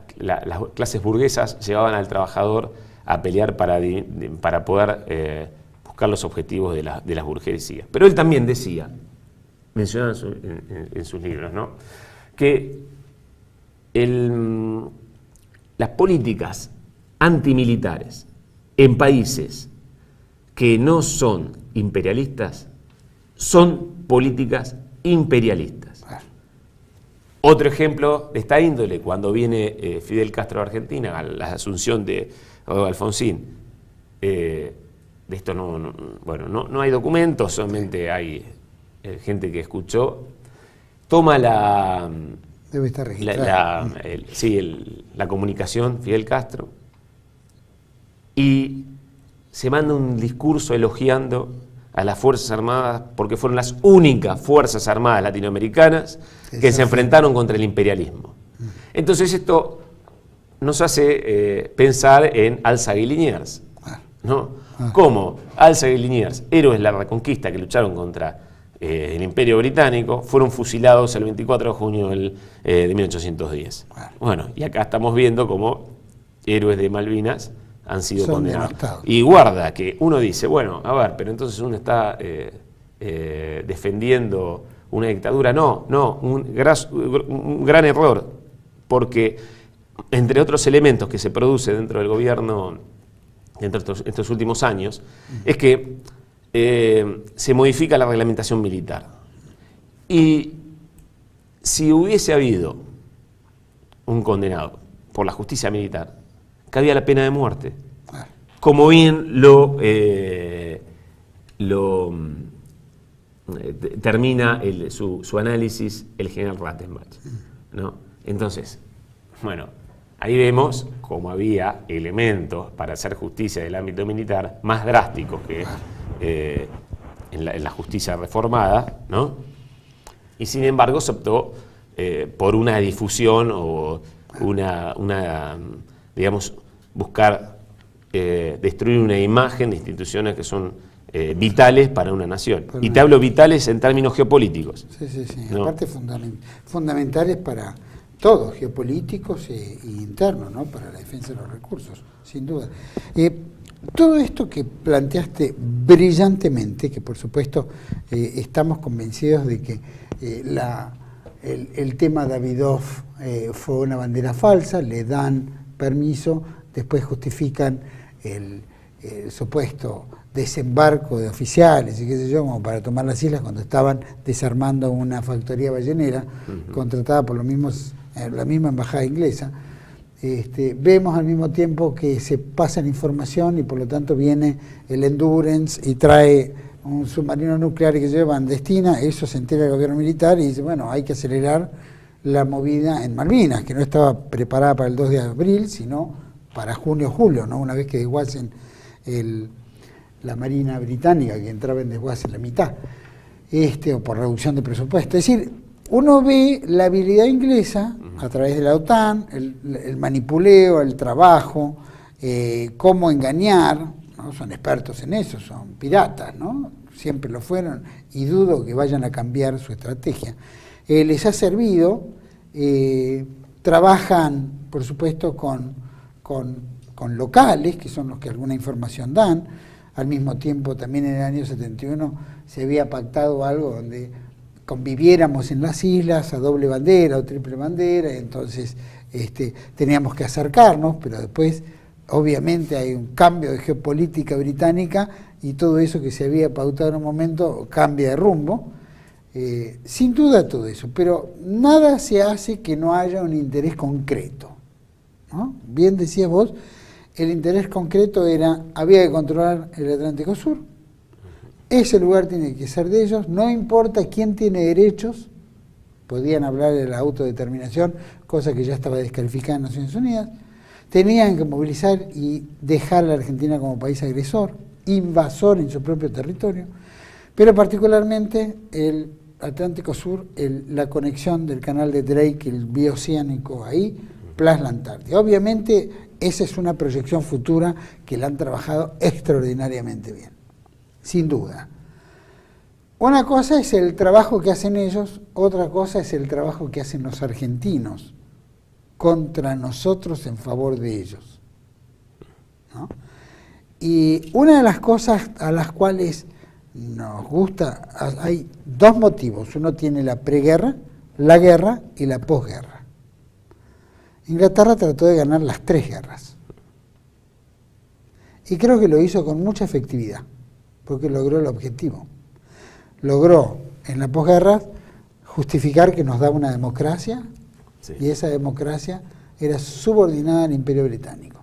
clases burguesas llevaban al trabajador a pelear para poder buscar los objetivos de las burguesías. Pero él también decía, mencionaba en sus libros, ¿no? Que las políticas antimilitares en países que no son imperialistas son políticas imperialistas. Otro ejemplo de esta índole, cuando viene Fidel Castro a Argentina, a la asunción de Alfonsín, de esto no hay documentos, solamente hay gente que escuchó, toma Debe estar registrado. la comunicación Fidel Castro y se manda un discurso elogiando a las Fuerzas Armadas porque fueron las únicas Fuerzas Armadas latinoamericanas que se enfrentaron contra el imperialismo. Entonces esto nos hace pensar en Alzate y Liniers, ¿no? Como Alzate y Liniers, héroes de la Reconquista que lucharon contra el Imperio Británico, fueron fusilados el 24 de junio de 1810. Bueno, y acá estamos viendo cómo héroes de Malvinas han sido condenados. Y guarda que uno dice, bueno, a ver, pero entonces uno está defendiendo una dictadura. No, un gran error, porque entre otros elementos que se produce dentro del gobierno dentro de estos últimos años, es que se modifica la reglamentación militar. Y si hubiese habido un condenado por la justicia militar, cabía la pena de muerte, como bien lo termina su análisis el general Rattenbach, ¿no? Entonces, bueno, ahí vemos cómo había elementos para hacer justicia del ámbito militar más drásticos que en la justicia reformada, ¿no? Y sin embargo se optó por una difusión o digamos, buscar destruir una imagen de instituciones que son vitales para una nación. Y te hablo vitales en términos geopolíticos. Sí. ¿No? Aparte fundamentales para todos, geopolíticos e internos, ¿no? Para la defensa de los recursos, sin duda. Todo esto que planteaste brillantemente, que por supuesto estamos convencidos de que el tema Davidoff fue una bandera falsa, le dan permiso, después justifican el supuesto desembarco de oficiales y qué sé yo, como para tomar las islas cuando estaban desarmando una factoría ballenera contratada por los mismos, la misma embajada inglesa. Vemos al mismo tiempo que se pasa la información y por lo tanto viene el Endurance y trae un submarino nuclear que llevan destina, eso se entera el gobierno militar y dice, bueno, hay que acelerar la movida en Malvinas, que no estaba preparada para el 2 de abril, sino para junio o julio, ¿no? Una vez que desguacen la Marina Británica, que entraba en desguace en la mitad, o por reducción de presupuesto. Es decir, uno ve la habilidad inglesa a través de la OTAN, el manipuleo, el trabajo, cómo engañar, ¿no? Son expertos en eso, son piratas, ¿no? Siempre lo fueron y dudo que vayan a cambiar su estrategia. Les ha servido, trabajan, por supuesto, con locales, que son los que alguna información dan. Al mismo tiempo, también en el año 71 se había pactado algo donde conviviéramos en las islas a doble bandera o triple bandera, y entonces teníamos que acercarnos, pero después obviamente hay un cambio de geopolítica británica y todo eso que se había pautado en un momento cambia de rumbo. Sin duda todo eso, pero nada se hace que no haya un interés concreto, ¿no? Bien decías vos, el interés concreto era, había que controlar el Atlántico Sur, ese lugar tiene que ser de ellos, no importa quién tiene derechos, podían hablar de la autodeterminación, cosa que ya estaba descalificada en Naciones Unidas, tenían que movilizar y dejar a la Argentina como país agresor, invasor en su propio territorio, pero particularmente el Atlántico Sur, la conexión del canal de Drake, el bioceánico ahí, plus la Antártida. Obviamente esa es una proyección futura que la han trabajado extraordinariamente bien, sin duda. Una cosa es el trabajo que hacen ellos, otra cosa es el trabajo que hacen los argentinos contra nosotros en favor de ellos, ¿no? Y una de las cosas a las cuales nos gusta, hay dos motivos. Uno tiene la preguerra, la guerra y la posguerra. Inglaterra trató de ganar las tres guerras. Y creo que lo hizo con mucha efectividad, porque logró el objetivo. Logró en la posguerra justificar que nos daba una democracia, sí, y esa democracia era subordinada al Imperio Británico,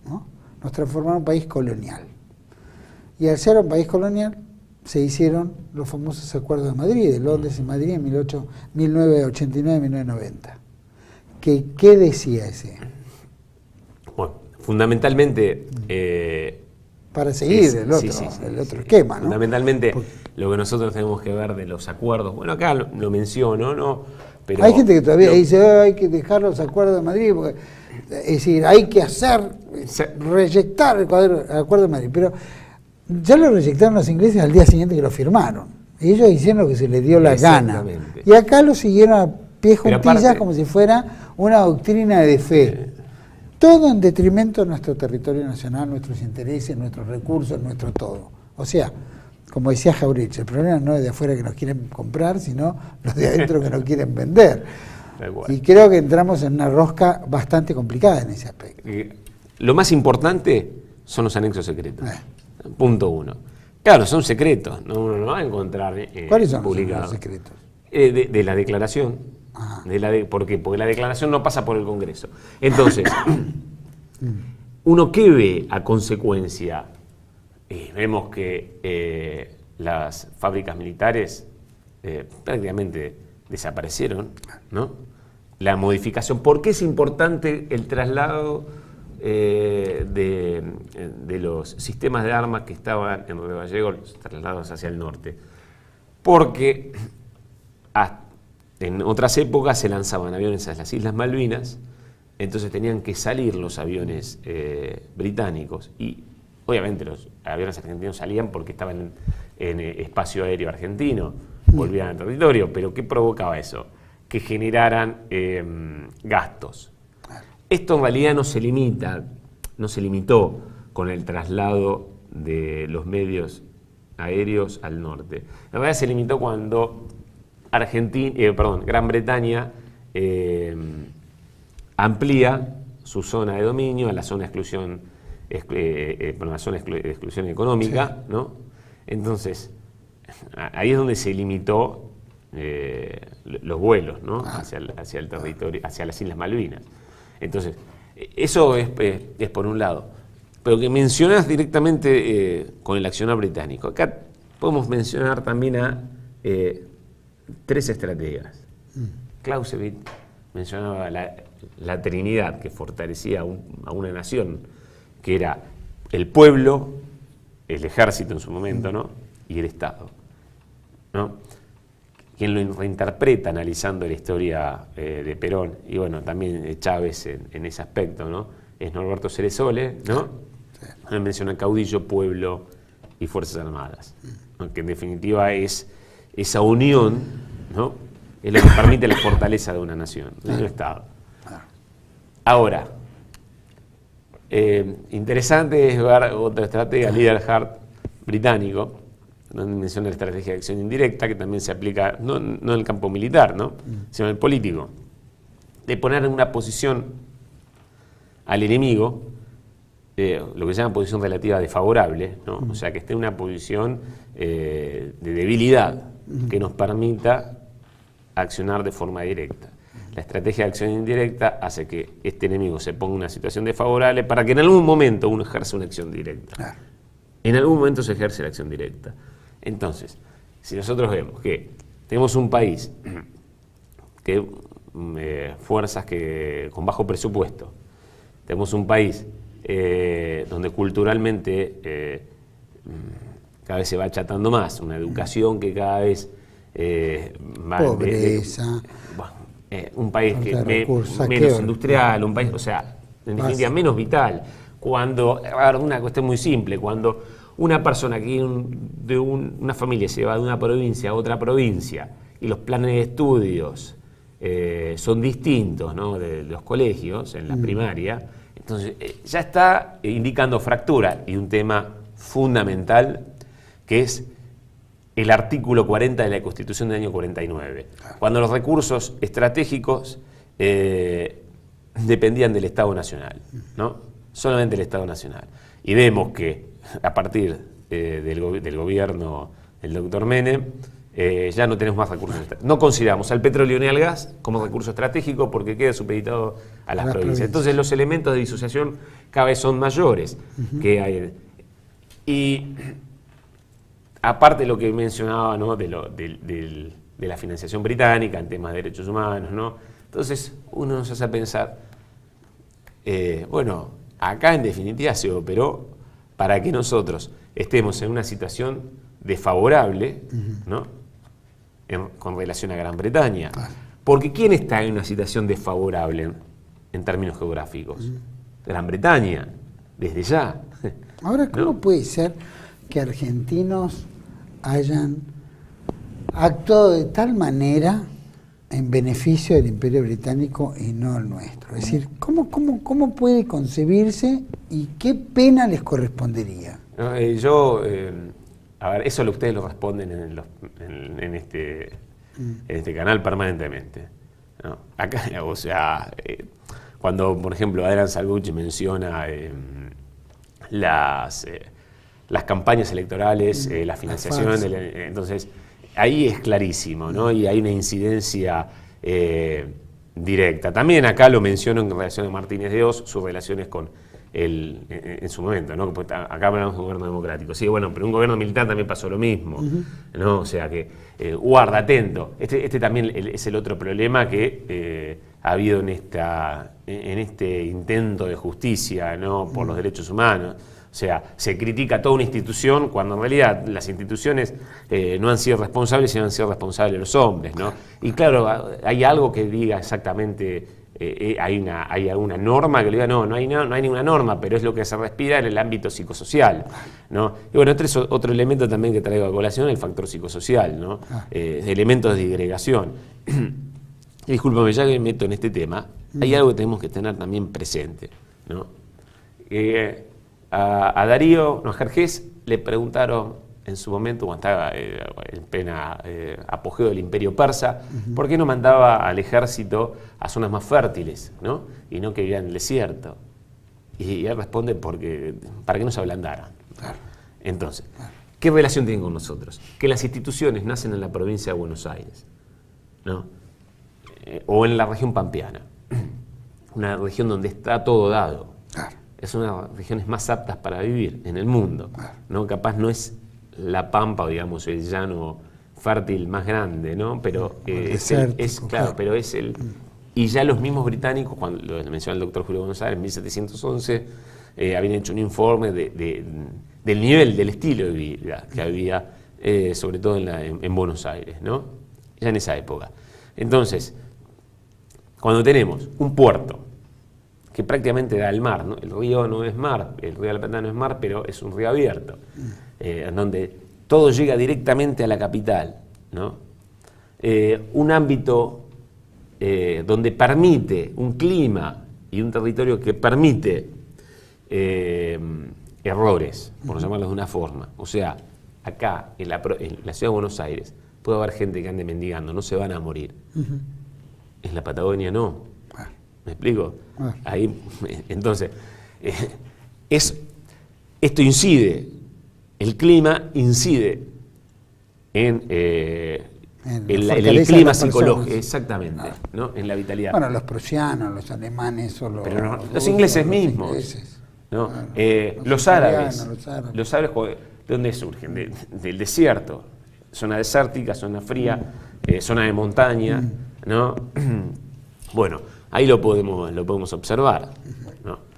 ¿no? Nos transformó en un país colonial. Y al ser un país colonial, se hicieron los famosos acuerdos de Madrid, de Londres y Madrid en 1989-1990. ¿Qué decía ese? Bueno, fundamentalmente... para seguir el otro esquema, ¿no? Fundamentalmente, lo que nosotros tenemos que ver de los acuerdos, bueno, acá lo menciono, ¿no? Pero hay gente que todavía dice, hay que dejar los acuerdos de Madrid, porque, es decir, hay que reyectar el acuerdo de Madrid, pero ya lo reyectaron los ingleses al día siguiente que lo firmaron. Ellos hicieron lo que se les dio la gana. Y acá lo siguieron a pie juntillas como si fuera una doctrina de fe. Todo en detrimento de nuestro territorio nacional, nuestros intereses, nuestros recursos, nuestro todo. O sea, como decía Jaurich, el problema no es de afuera que nos quieren comprar, sino los de adentro que nos quieren vender. Y creo que entramos en una rosca bastante complicada en ese aspecto. Lo más importante son los anexos secretos. Punto 1. Claro, son secretos, ¿no? Uno no va a encontrar ¿cuáles son publicados. Los secretos? De la declaración. ¿Por qué? Porque la declaración no pasa por el Congreso. Entonces, ¿uno qué ve a consecuencia? Vemos que las fábricas militares prácticamente desaparecieron, ¿no? La modificación. ¿Por qué es importante el traslado de los sistemas de armas que estaban en Río Gallegos, trasladados hacia el norte? Porque en otras épocas se lanzaban aviones a las Islas Malvinas, entonces tenían que salir los aviones británicos y obviamente los aviones argentinos salían porque estaban en espacio aéreo argentino, volvían al territorio, pero ¿qué provocaba eso? Que generaran gastos. Esto en realidad no se limitó con el traslado de los medios aéreos al norte. En realidad se limitó cuando Gran Bretaña amplía su zona de dominio a la zona de exclusión, exclusión económica, sí, ¿no? Entonces, ahí es donde se limitó los vuelos, ¿no? Hacia el territorio, hacia las Islas Malvinas. Entonces, eso es por un lado. Pero que mencionás directamente con el accionar británico. Acá podemos mencionar también a tres estrategas. Clausewitz mencionaba la Trinidad que fortalecía a una nación, que era el pueblo, el ejército en su momento, ¿no? Y el Estado, ¿no? Quien lo reinterpreta analizando la historia de Perón y bueno, también Chávez en ese aspecto, ¿no? Es Norberto Ceresole, ¿no? Sí. Menciona caudillo, pueblo y Fuerzas Armadas, ¿no? Que en definitiva es esa unión, ¿no? Es lo que permite la fortaleza de una nación, de un Estado. Ahora, interesante es ver otra estratega, Leaderhart, británico, donde menciona la estrategia de acción indirecta, que también se aplica, no en el campo militar, ¿no? Sino en el político, de poner en una posición al enemigo lo que se llama posición relativa desfavorable, ¿no? O sea, que esté en una posición de debilidad que nos permita accionar de forma directa. La estrategia de acción indirecta hace que este enemigo se ponga en una situación desfavorable para que en algún momento uno ejerza una acción directa. Claro. En algún momento se ejerce la acción directa. Entonces, si nosotros vemos que tenemos un país que fuerzas que con bajo presupuesto, tenemos un país donde culturalmente cada vez se va achatando más, una educación que cada vez va pobreza, un país que recursos, menos industrial, un país, o sea, en definitiva menos vital. Cuando, una cuestión muy simple, cuando una persona que de una familia se va de una provincia a otra provincia y los planes de estudios son distintos, ¿no?, de los colegios en la primaria, entonces ya está indicando fractura, y un tema fundamental que es el artículo 40 de la Constitución del año 49, cuando los recursos estratégicos dependían del Estado Nacional, ¿no? Solamente del Estado Nacional. Y vemos que a partir del gobierno del doctor Menem, ya no tenemos más recursos. No consideramos al petróleo ni al gas como recurso estratégico porque queda supeditado a las provincias. Entonces los elementos de disociación cada vez son mayores que hay. Y aparte de lo que mencionaba, ¿no?, de la financiación británica en temas de derechos humanos, ¿no? Entonces uno nos hace pensar, bueno, acá en definitiva se operó para que nosotros estemos en una situación desfavorable, ¿no?, con relación a Gran Bretaña. Porque ¿quién está en una situación desfavorable en términos geográficos? Gran Bretaña, desde ya. Ahora, ¿cómo ¿no? puede ser que argentinos hayan actuado de tal manera en beneficio del Imperio Británico y no el nuestro? Es decir, ¿cómo puede concebirse y qué pena les correspondería? No, a ver, eso ustedes lo responden en este canal permanentemente, ¿no? Acá, o sea, cuando, por ejemplo, Adrián Salvucci menciona las campañas electorales, la financiación, entonces ahí es clarísimo, ¿no? Y hay una incidencia directa. También acá lo menciono en relación a Martínez de Oz, sus relaciones con en su momento, ¿no? Porque acá hablamos de un gobierno democrático. Sí, bueno, pero un gobierno militar también pasó lo mismo, ¿no? O sea que, guarda, atento. Este también es el otro problema que ha habido en este intento de justicia, ¿no?, por los derechos humanos. O sea, se critica toda una institución cuando en realidad las instituciones no han sido responsables, sino han sido responsables los hombres, ¿no? Y claro, hay algo que diga exactamente, hay alguna norma que le diga, no hay ninguna norma, pero es lo que se respira en el ámbito psicosocial, ¿no? Y bueno, este es otro elemento también que traigo a colación, el factor psicosocial, ¿no? Elementos de disgregación. Y discúlpame, ya que me meto en este tema, hay algo que tenemos que tener también presente, ¿no? A Darío Jerjes le preguntaron en su momento, cuando estaba en plena apogeo del Imperio Persa, ¿por qué no mandaba al ejército a zonas más fértiles, ¿no? Y no que vivían en el desierto? Y él responde, para que no se ablandaran. Claro. Entonces, ¿qué relación tienen con nosotros? Que las instituciones nacen en la provincia de Buenos Aires, ¿no? O en la región pampeana, una región donde está todo dado. Claro. Es una de las regiones más aptas para vivir en el mundo, ¿no? Capaz no es la Pampa, o digamos, el llano fértil más grande, ¿no? Pero pero es el... Y ya los mismos británicos, cuando lo menciona el doctor Julio González en 1711, habían hecho un informe del nivel, del estilo de vida que había, sobre todo en Buenos Aires, ¿no? Ya en esa época. Entonces, cuando tenemos un puerto que prácticamente da al mar, ¿no? El río no es mar, el río de la Plata no es mar, pero es un río abierto, en donde todo llega directamente a la capital, ¿no? Un ámbito donde permite un clima y un territorio que permite errores, por llamarlos de una forma. O sea, acá, en la ciudad de Buenos Aires, puede haber gente que ande mendigando, no se van a morir. En la Patagonia no. ¿Me explico? Ahí, entonces, esto incide, el clima incide en el clima psicológico, exactamente, ¿no? En la vitalidad. Bueno, los prusianos, los alemanes, pero los ingleses mismos, ¿no? Los árabes, ¿de dónde surgen? Del desierto, zona desértica, zona fría, zona de montaña, ¿no? Bueno, ahí lo podemos observar, ¿no?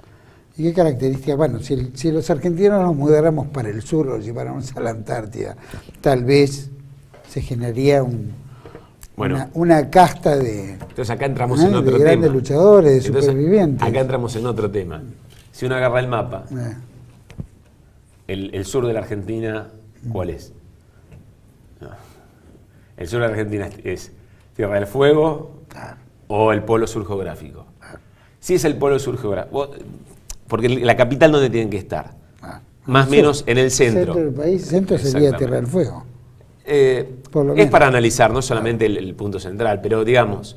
¿Y qué características? Bueno, si los argentinos nos mudáramos para el sur o lleváramos a la Antártida, tal vez se generaría una casta de, entonces acá entramos en otro de grandes tema. luchadores, de Entonces, supervivientes. acá entramos en otro tema. Si uno agarra el mapa, el sur de la Argentina, ¿cuál es? No. El sur de la Argentina es Tierra del Fuego o el polo sur geográfico. Si es el polo sur geográfico, porque la capital donde tienen que estar, más o menos en el centro. Centro del país, centro sería Tierra del Fuego. Es para analizar, no solamente el punto central, pero digamos,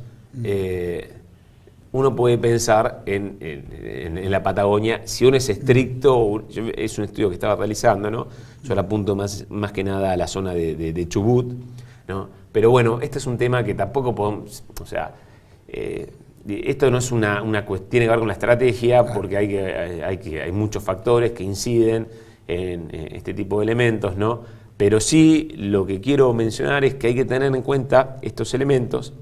uno puede pensar en la Patagonia, si uno es estricto, es un estudio que estaba realizando, ¿no? Yo le apunto más que nada a la zona de Chubut, ¿no? Pero bueno, este es un tema que tampoco podemos, o sea, esto no es una cuestión, tiene que ver con la estrategia, porque hay muchos factores que inciden en este tipo de elementos, ¿no? Pero sí lo que quiero mencionar es que hay que tener en cuenta estos elementos,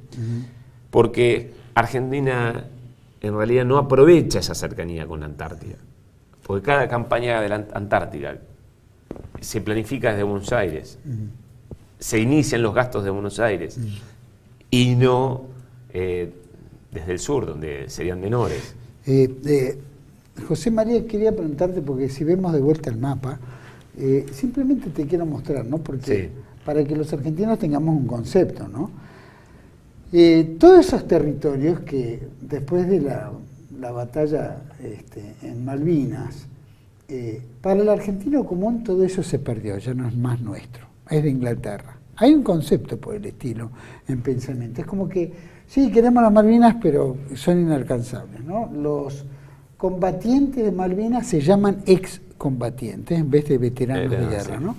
porque Argentina en realidad no aprovecha esa cercanía con la Antártida, porque cada campaña de la Antártida se planifica desde Buenos Aires, se inician los gastos de Buenos Aires y no desde el sur, donde serían menores. José María, quería preguntarte, porque si vemos de vuelta el mapa, simplemente te quiero mostrar, ¿no? Porque para que los argentinos tengamos un concepto, ¿no? Todos esos territorios que después de la batalla en Malvinas, para el argentino común todo eso se perdió, ya no es más nuestro, es de Inglaterra. Hay un concepto por el estilo en pensamiento, es como que sí, queremos las Malvinas, pero son inalcanzables, ¿no? Los combatientes de Malvinas se llaman excombatientes en vez de veteranos de guerra, ¿no?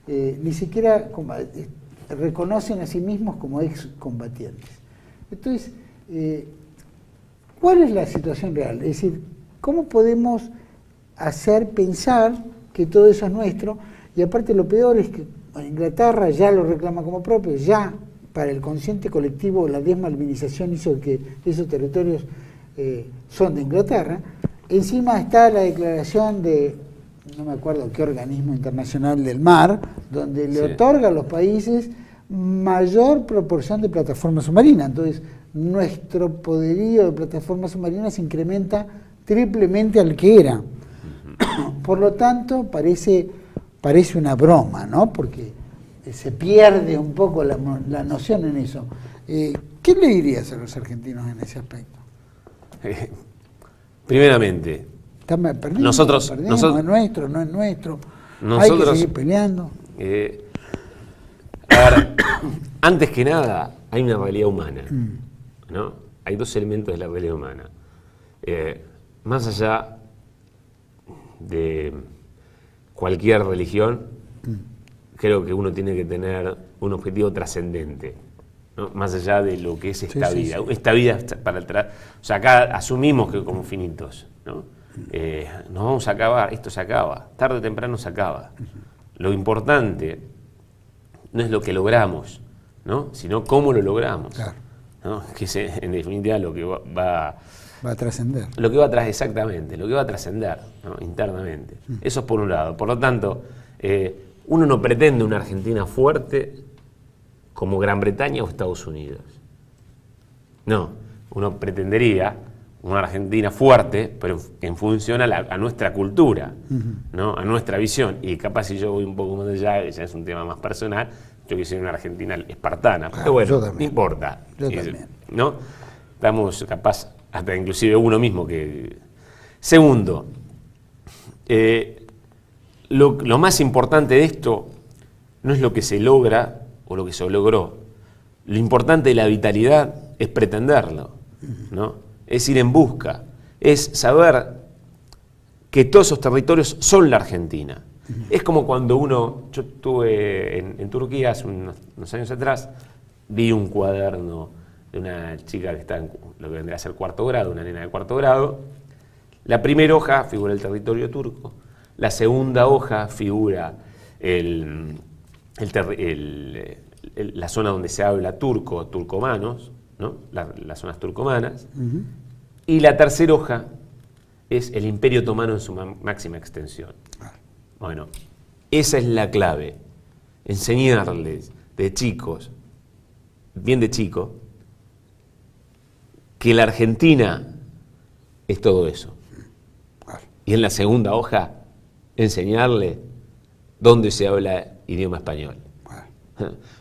Ni siquiera reconocen a sí mismos como excombatientes. Entonces, ¿cuál es la situación real? Es decir, ¿cómo podemos hacer pensar que todo eso es nuestro? Y aparte lo peor es que Inglaterra ya lo reclama como propio, ya para el consciente colectivo la desmalvinización hizo que esos territorios son de Inglaterra. Encima está la declaración de, no me acuerdo qué organismo internacional del mar, donde le otorga a los países mayor proporción de plataformas submarinas. Entonces, nuestro poderío de plataformas submarinas se incrementa triplemente al que era. Por lo tanto, parece una broma, ¿no? Porque se pierde un poco la noción en eso. ¿Qué le dirías a los argentinos en ese aspecto? Primeramente, nosotros no es nuestro, no es nuestro. Hay que seguir peleando. A ver, antes que nada, hay una realidad humana, ¿no? Hay dos elementos de la realidad humana. Más allá de cualquier religión, creo que uno tiene que tener un objetivo trascendente, ¿no? Más allá de lo que es esta vida. Sí. Esta vida para atrás. O sea, acá asumimos que como finitos, ¿no? Nos vamos a acabar, esto se acaba, tarde o temprano se acaba. Lo importante no es lo que logramos, ¿no? Sino cómo lo logramos, claro, ¿no? Que es en definitiva lo que va a trascender. Lo que va a exactamente, lo que va a trascender, ¿no? Internamente. Eso es por un lado. Por lo tanto, uno no pretende una Argentina fuerte como Gran Bretaña o Estados Unidos. No, uno pretendería una Argentina fuerte, pero en función a nuestra cultura, ¿no? A nuestra visión. Y capaz si yo voy un poco más allá, ya es un tema más personal, yo quisiera una Argentina espartana. Pero bueno, no importa. Yo también. ¿No? Estamos capaz, hasta inclusive uno mismo que... Segundo, lo más importante de esto no es lo que se logra o lo que se logró. Lo importante de la vitalidad es pretenderlo, ¿no? Es ir en busca, es saber que todos esos territorios son la Argentina. Es como cuando yo estuve en Turquía hace unos años atrás, vi un cuaderno de una chica que está en lo que vendría a ser cuarto grado, una nena de cuarto grado. La primera hoja figura el territorio turco, la segunda hoja figura la zona donde se habla turco, turcomanos, ¿no? Las zonas turcomanas, y la tercera hoja es el Imperio Otomano en su máxima extensión. Bueno, esa es la clave, enseñarles de chicos, bien de chico, que la Argentina es todo eso. Y en la segunda hoja, enseñarle dónde se habla idioma español.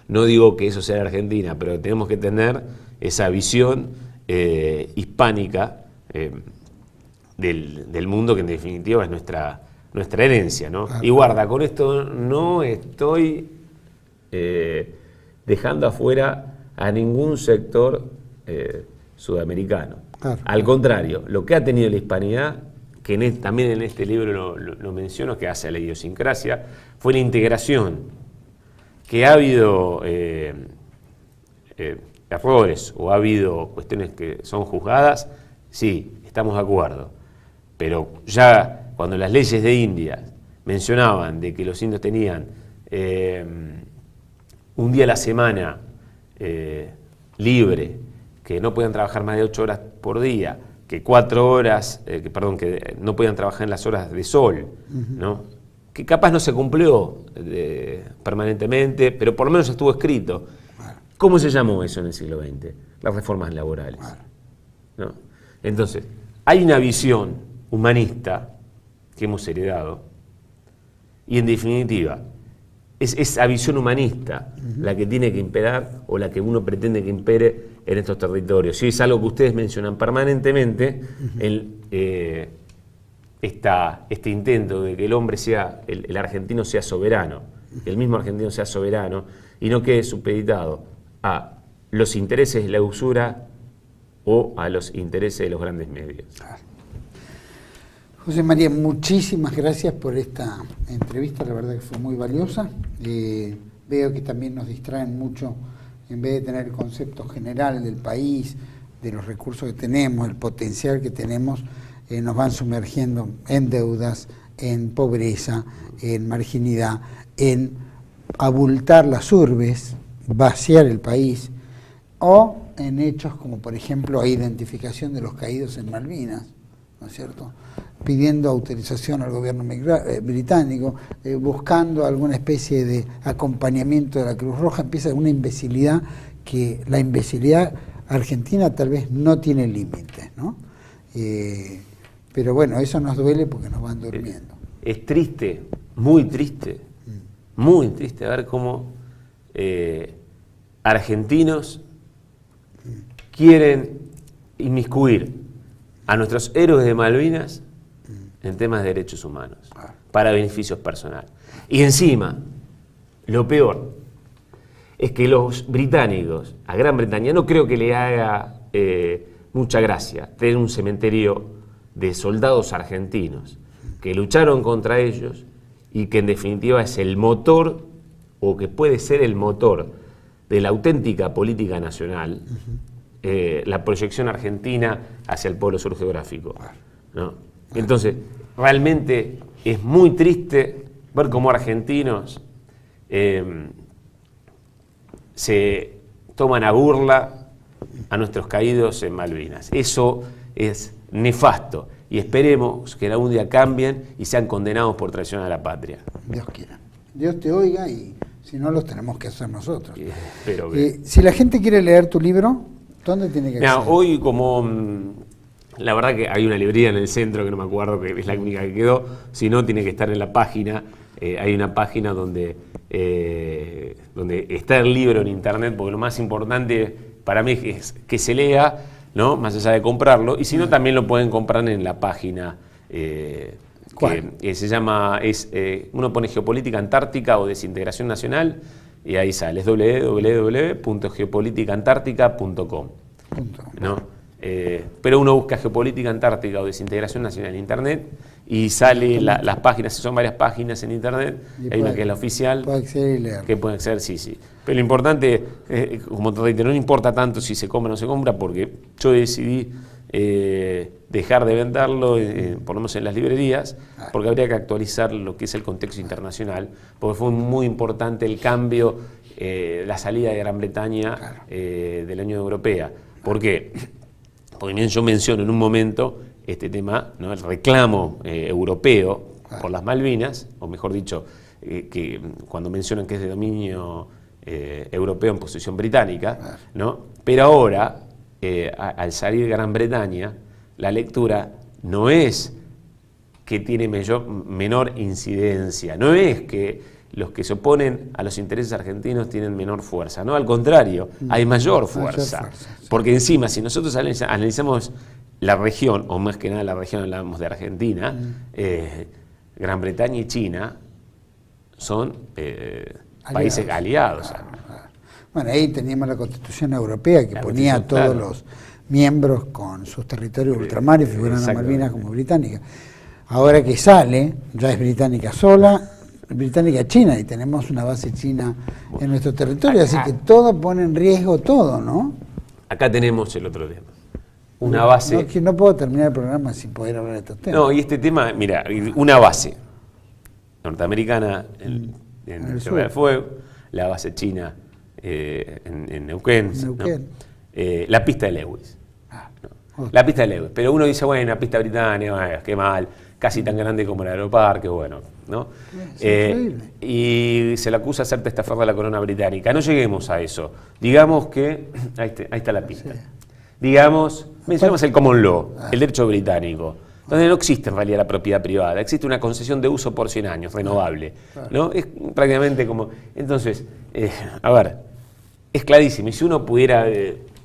No digo que eso sea la Argentina, pero tenemos que tener esa visión hispánica del mundo, que en definitiva es nuestra herencia, ¿no? Y guarda, con esto no estoy dejando afuera a ningún sector sudamericano. Al contrario, lo que ha tenido la hispanidad, que también en este libro lo menciono, que hace a la idiosincrasia, fue la integración. Que ha habido errores o ha habido cuestiones que son juzgadas, sí, estamos de acuerdo. Pero ya cuando las leyes de India mencionaban de que los indios tenían un día a la semana libre, que no podían trabajar más de 8 horas por día, que 4 horas, que no podían trabajar en las horas de sol, ¿no? Que capaz no se cumplió permanentemente, pero por lo menos estuvo escrito. ¿Cómo se llamó eso en el siglo XX? Las reformas laborales, ¿no? Entonces, hay una visión humanista que hemos heredado, y en definitiva, es esa visión humanista la que tiene que imperar, o la que uno pretende que impere en estos territorios. Y es algo que ustedes mencionan permanentemente, este intento de que el hombre sea, el argentino sea soberano, que el mismo argentino sea soberano y no quede supeditado a los intereses de la usura o a los intereses de los grandes medios. José María, muchísimas gracias por esta entrevista, la verdad que fue muy valiosa. Veo que también nos distraen mucho, en vez de tener el concepto general del país, de los recursos que tenemos, el potencial que tenemos, nos van sumergiendo en deudas, en pobreza, en marginidad, en abultar las urbes, vaciar el país, o en hechos como, por ejemplo, la identificación de los caídos en Malvinas, ¿no es cierto?, pidiendo autorización al gobierno británico, buscando alguna especie de acompañamiento de la Cruz Roja. Empieza una imbecilidad, que la imbecilidad argentina tal vez no tiene límites, ¿no? Pero bueno, eso nos duele porque nos van durmiendo. Es triste, muy triste ver cómo argentinos quieren inmiscuir a nuestros héroes de Malvinas en temas de derechos humanos, para beneficios personales. Y encima, lo peor es que los británicos, a Gran Bretaña, no creo que le haga mucha gracia tener un cementerio de soldados argentinos que lucharon contra ellos y que en definitiva es el motor, o que puede ser el motor de la auténtica política nacional, la proyección argentina hacia el polo sur geográfico, ¿no? Entonces, realmente es muy triste ver cómo argentinos se toman a burla a nuestros caídos en Malvinas. Eso es nefasto, y esperemos que algún día cambien y sean condenados por traición a la patria. Dios quiera. Dios te oiga, y si no, los tenemos que hacer nosotros. Pero si la gente quiere leer tu libro, ¿dónde tiene que acceder? Hoy, como la verdad que hay una librería en el centro, que no me acuerdo, que es la única que quedó, si no, tiene que estar en la página. Hay una página donde está el libro en internet, porque lo más importante para mí es que se lea, ¿no?, más allá de comprarlo, y si no, también lo pueden comprar en la página que se llama, uno pone Geopolítica Antártica o Desintegración Nacional, y ahí sale, es www.geopoliticaantártica.com, ¿no? Pero uno busca geopolítica antártica o desintegración nacional en Internet y sale las páginas, son varias páginas en Internet, hay una que es la oficial, puede acceder y leer. que pueden acceder, sí. Pero lo importante, como te reitero, no importa tanto si se compra o no se compra, porque yo decidí dejar de venderlo, por lo menos en las librerías, porque habría que actualizar lo que es el contexto internacional, porque fue muy importante el cambio, la salida de Gran Bretaña de la Unión Europea. ¿Por qué? Porque bien yo menciono en un momento este tema, ¿no? El reclamo europeo por las Malvinas, o mejor dicho, que cuando mencionan que es de dominio europeo en posesión británica, ¿no? Pero ahora, al salir Gran Bretaña, la lectura no es que tiene menor incidencia, no es que los que se oponen a los intereses argentinos tienen menor fuerza, no, al contrario, hay mayor fuerza. Porque encima, si nosotros analizamos la región, o más que nada la región, hablamos de Argentina, Gran Bretaña y China son países aliados. Bueno, ahí teníamos la Constitución Europea que ponía a todos los miembros con sus territorios ultramares, figuran a Malvinas como británicas. Ahora que sale, ya es británica sola, británica china, y tenemos una base china en nuestro territorio, así que todo pone en riesgo todo, ¿no? Acá tenemos el otro tema. Una base... No puedo terminar el programa sin poder hablar de estos temas. No, y este tema, mira, una base norteamericana en Tierra del Fuego, la base china en Neuquén, ¿no? La pista de Lewis. La pista de Lewis. Pero uno dice, bueno, la pista británica, qué mal, casi tan grande como el Aeroparque, bueno, ¿no? Y se le acusa de ser testaferro de la corona británica. No lleguemos a eso. Digamos que, ahí está la pista. Sí. Digamos, mencionamos el common law, el derecho británico, donde no existe en realidad la propiedad privada, existe una concesión de uso por 100 años, renovable, ¿no? Es prácticamente como... Entonces, a ver, es clarísimo, y si uno pudiera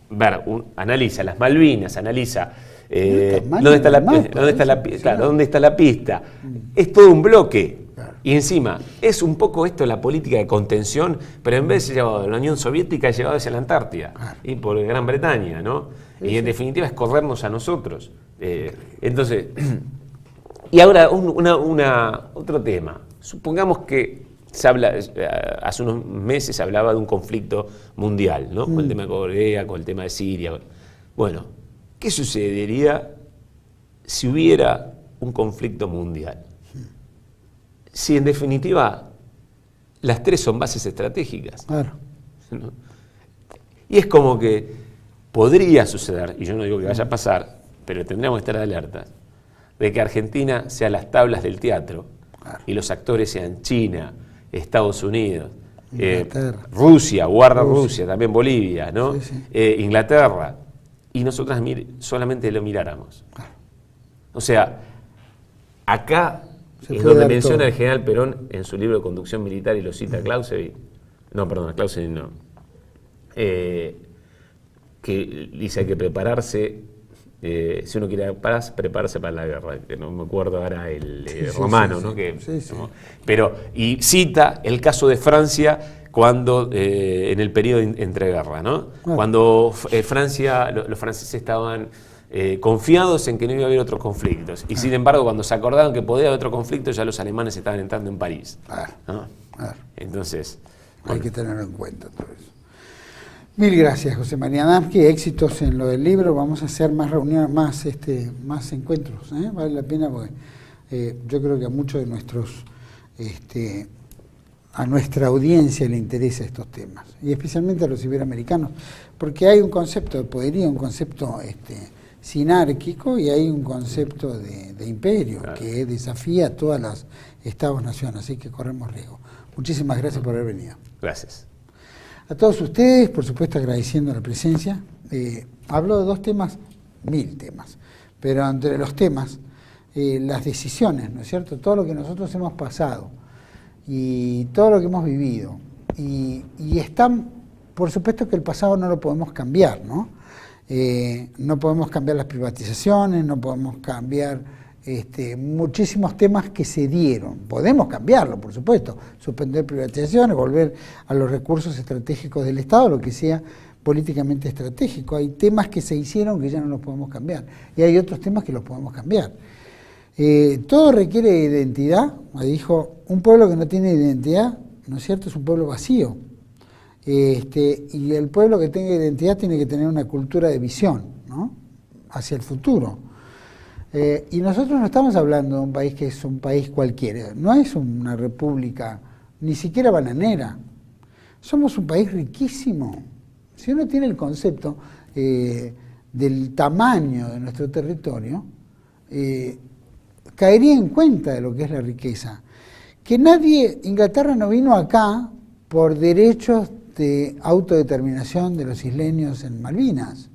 ver, analiza las Malvinas, analiza dónde está la pista, es todo un bloque. Y encima, es un poco esto la política de contención, pero en vez de llevado de la Unión Soviética, es llevado hacia la Antártida y por Gran Bretaña, ¿no? Y en definitiva es corrernos a nosotros. Entonces, y ahora otro tema. Supongamos que se habla, hace unos meses se hablaba de un conflicto mundial, ¿no? Con el tema de Corea, con el tema de Siria. Bueno, ¿qué sucedería si hubiera un conflicto mundial? Si en definitiva las tres son bases estratégicas. Claro. ¿No? Y es como que podría suceder, y yo no digo que vaya a pasar, pero tendríamos que estar alerta, de que Argentina sea las tablas del teatro, y los actores sean China, Estados Unidos, Rusia, Rusia, también Bolivia, ¿no? Inglaterra, y nosotras solamente lo miráramos. O sea, acá es donde menciona el general Perón en su libro de Conducción Militar, y lo cita Clausewitz, que dice hay que prepararse, si uno quiere paz, prepararse para la guerra, que no me acuerdo ahora el romano, ¿no? Pero, y cita el caso de Francia cuando, en el periodo entreguerra, ¿no? Cuando Francia, los franceses estaban confiados en que no iba a haber otros conflictos. Y sin embargo, cuando se acordaron que podía haber otro conflicto, ya los alemanes estaban entrando en París. ¿No? Entonces... Hay que tenerlo en cuenta todo eso. Mil gracias, José María Adamski. Éxitos en lo del libro. Vamos a hacer más reuniones, más encuentros. Vale la pena porque yo creo que a muchos de nuestros... a nuestra audiencia le interesa estos temas. Y especialmente a los iberoamericanos. Porque hay un concepto de poderío, un concepto... sinárquico, y hay un concepto de imperio que desafía a todas las estados-naciones, así que corremos riesgo. Muchísimas gracias por haber venido. Gracias. A todos ustedes, por supuesto, agradeciendo la presencia. Hablo de 2 temas, 1000 temas, pero entre los temas, las decisiones, ¿no es cierto? Todo lo que nosotros hemos pasado y todo lo que hemos vivido. Y están, por supuesto que el pasado no lo podemos cambiar, ¿no? No podemos cambiar las privatizaciones, no podemos cambiar muchísimos temas que se dieron. Podemos cambiarlo, por supuesto, suspender privatizaciones, volver a los recursos estratégicos del Estado, lo que sea, políticamente estratégico. Hay temas que se hicieron que ya no los podemos cambiar, y hay otros temas que los podemos cambiar. Todo requiere de identidad. Me dijo, un pueblo que no tiene identidad, ¿no es cierto?, es un pueblo vacío. Y el pueblo que tenga identidad tiene que tener una cultura de visión, ¿no?, hacia el futuro. Y nosotros no estamos hablando de un país que es un país cualquiera, no es una república, ni siquiera bananera. Somos un país riquísimo. Si uno tiene el concepto del tamaño de nuestro territorio, caería en cuenta de lo que es la riqueza. Que Inglaterra no vino acá por derechos de autodeterminación de los isleños en Malvinas,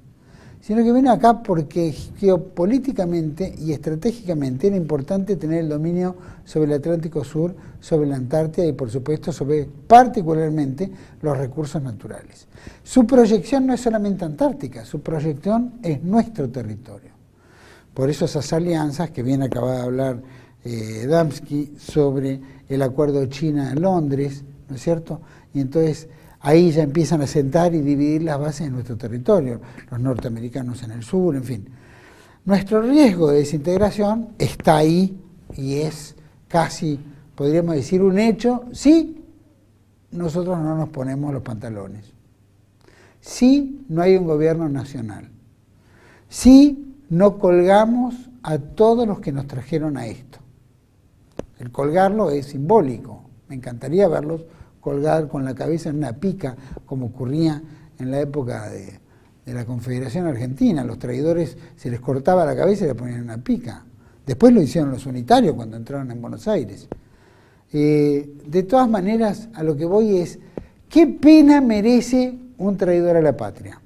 sino que vino acá porque geopolíticamente y estratégicamente era importante tener el dominio sobre el Atlántico Sur, sobre la Antártida y, por supuesto, sobre particularmente los recursos naturales. Su proyección no es solamente antártica, su proyección es nuestro territorio. Por eso esas alianzas que bien acaba de hablar Damsky sobre el acuerdo China-Londres, ¿no es cierto? Y entonces ahí ya empiezan a sentar y dividir las bases de nuestro territorio, los norteamericanos en el sur, en fin. Nuestro riesgo de desintegración está ahí y es casi, podríamos decir, un hecho si nosotros no nos ponemos los pantalones, si no hay un gobierno nacional, si no colgamos a todos los que nos trajeron a esto. El colgarlo es simbólico, me encantaría verlos colgar con la cabeza en una pica, como ocurría en la época de la Confederación Argentina. Los traidores se les cortaba la cabeza y le ponían una pica. Después lo hicieron los unitarios cuando entraron en Buenos Aires. De todas maneras, a lo que voy es, ¿qué pena merece un traidor a la patria?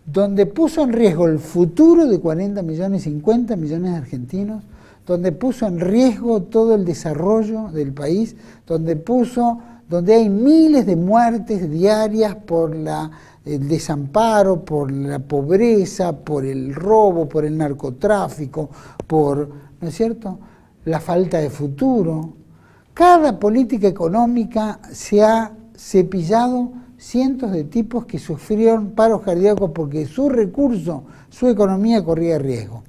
Donde puso en riesgo el futuro de 40 millones, 50 millones de argentinos, donde puso en riesgo todo el desarrollo del país, donde hay miles de muertes diarias por el desamparo, por la pobreza, por el robo, por el narcotráfico, ¿no es cierto?, la falta de futuro. Cada política económica se ha cepillado cientos de tipos que sufrieron paros cardíacos porque su recurso, su economía corría riesgo.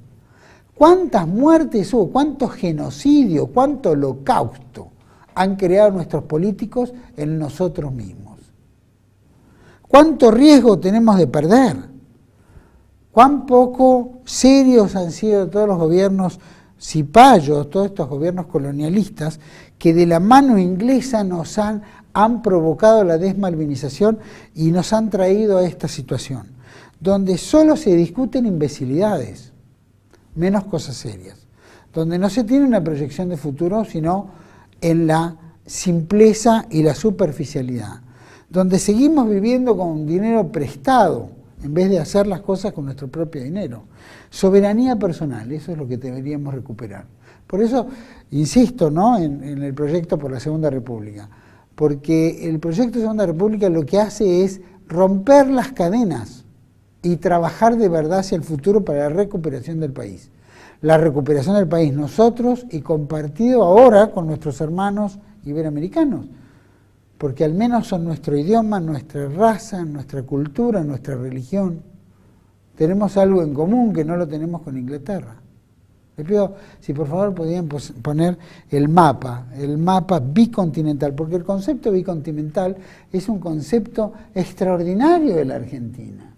¿Cuántas muertes hubo? ¿Cuántos genocidios? ¿Cuánto holocausto han creado nuestros políticos en nosotros mismos? ¿Cuánto riesgo tenemos de perder? ¿Cuán poco serios han sido todos los gobiernos cipayos, todos estos gobiernos colonialistas que de la mano inglesa nos han provocado la desmalvinización y nos han traído a esta situación, donde solo se discuten imbecilidades, menos cosas serias, donde no se tiene una proyección de futuro, sino en la simpleza y la superficialidad, donde seguimos viviendo con dinero prestado en vez de hacer las cosas con nuestro propio dinero. Soberanía personal, eso es lo que deberíamos recuperar. Por eso insisto, ¿no?, en el proyecto por la Segunda República, porque el proyecto de Segunda República lo que hace es romper las cadenas y trabajar de verdad hacia el futuro para la recuperación del país. La recuperación del país nosotros y compartido ahora con nuestros hermanos iberoamericanos, porque al menos son nuestro idioma, nuestra raza, nuestra cultura, nuestra religión. Tenemos algo en común que no lo tenemos con Inglaterra. Les pido, si por favor podían poner el mapa bicontinental, porque el concepto bicontinental es un concepto extraordinario de la Argentina.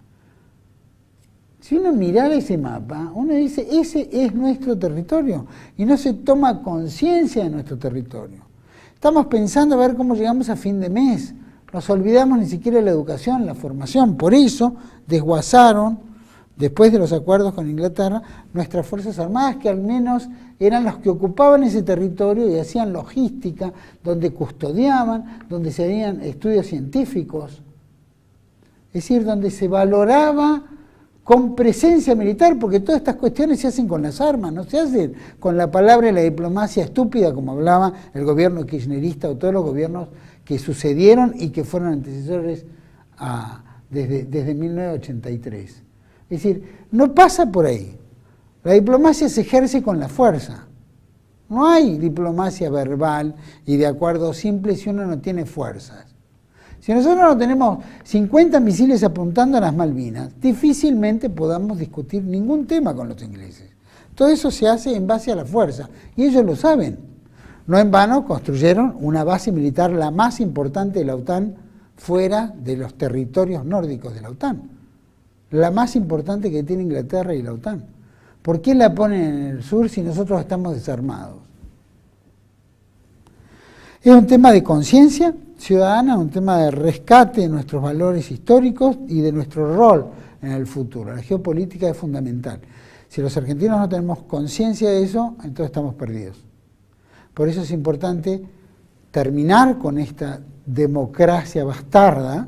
Si uno mirara ese mapa, uno dice, ese es nuestro territorio, y no se toma conciencia de nuestro territorio. Estamos pensando a ver cómo llegamos a fin de mes, nos olvidamos ni siquiera de la educación, la formación, por eso desguazaron, después de los acuerdos con Inglaterra, nuestras Fuerzas Armadas, que al menos eran los que ocupaban ese territorio y hacían logística, donde custodiaban, donde se hacían estudios científicos, es decir, donde se valoraba con presencia militar, porque todas estas cuestiones se hacen con las armas, no se hacen con la palabra y la diplomacia estúpida, como hablaba el gobierno kirchnerista o todos los gobiernos que sucedieron y que fueron antecesores desde 1983. Es decir, no pasa por ahí. La diplomacia se ejerce con la fuerza. No hay diplomacia verbal y de acuerdos simples si uno no tiene fuerzas. Si nosotros no tenemos 50 misiles apuntando a las Malvinas, difícilmente podamos discutir ningún tema con los ingleses. Todo eso se hace en base a la fuerza, y ellos lo saben. No en vano construyeron una base militar, la más importante de la OTAN, fuera de los territorios nórdicos de la OTAN. La más importante que tiene Inglaterra y la OTAN. ¿Por qué la ponen en el sur si nosotros estamos desarmados? Es un tema de conciencia ciudadana, un tema de rescate de nuestros valores históricos y de nuestro rol en el futuro. La geopolítica es fundamental. Si los argentinos no tenemos conciencia de eso, entonces estamos perdidos. Por eso es importante terminar con esta democracia bastarda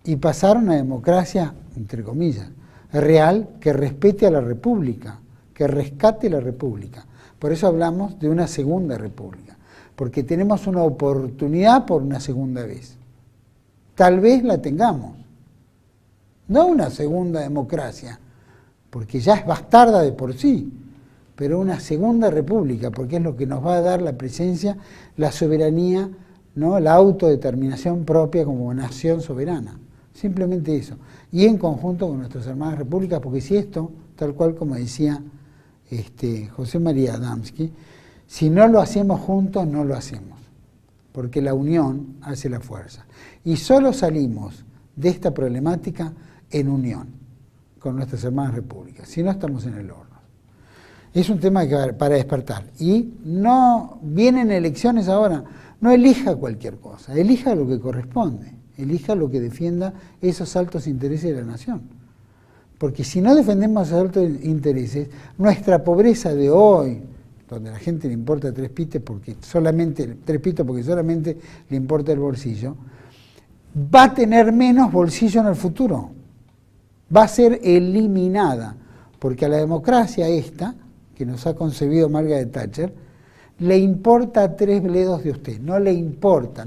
y pasar a una democracia, entre comillas, real, que respete a la República, que rescate la República. Por eso hablamos de una segunda República, porque tenemos una oportunidad por una segunda vez. Tal vez la tengamos, no una segunda democracia, porque ya es bastarda de por sí, pero una segunda república, porque es lo que nos va a dar la presencia, la soberanía, ¿no? La autodeterminación propia como nación soberana. Simplemente eso. Y en conjunto con nuestras hermanas repúblicas, porque si esto, tal cual como decía José María Adamski, si no lo hacemos juntos, no lo hacemos. Porque la unión hace la fuerza. Y solo salimos de esta problemática en unión con nuestras hermanas repúblicas. Si no, estamos en el horno. Es un tema para despertar. Y no vienen elecciones ahora. No elija cualquier cosa. Elija lo que corresponde. Elija lo que defienda esos altos intereses de la nación. Porque si no defendemos esos altos intereses, nuestra pobreza de hoy, donde a la gente le importa tres pitos porque solamente le importa el bolsillo, va a tener menos bolsillo en el futuro. Va a ser eliminada, porque a la democracia esta, que nos ha concebido Margaret Thatcher, le importa tres bledos de usted. No le importa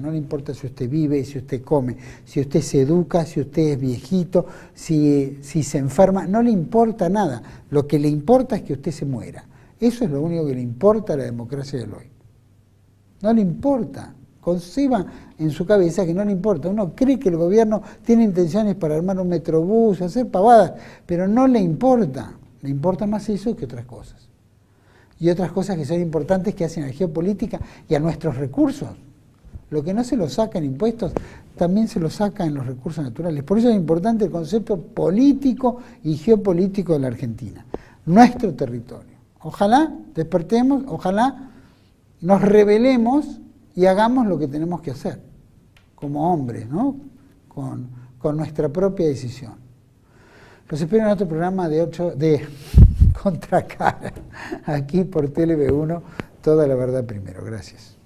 si usted vive, si usted come, si usted se educa, si usted es viejito, si se enferma, no le importa nada. Lo que le importa es que usted se muera. Eso es lo único que le importa a la democracia del hoy. No le importa. Conciba en su cabeza que no le importa. Uno cree que el gobierno tiene intenciones para armar un metrobús, hacer pavadas, pero no le importa. Le importa más eso que otras cosas. Y otras cosas que son importantes que hacen a la geopolítica y a nuestros recursos. Lo que no se lo saca en impuestos, también se lo saca en los recursos naturales. Por eso es importante el concepto político y geopolítico de la Argentina. Nuestro territorio. Ojalá despertemos, ojalá nos rebelemos y hagamos lo que tenemos que hacer, como hombres, ¿no? Con nuestra propia decisión. Los espero en otro programa de Contracara, aquí por TLV1, toda la verdad primero. Gracias.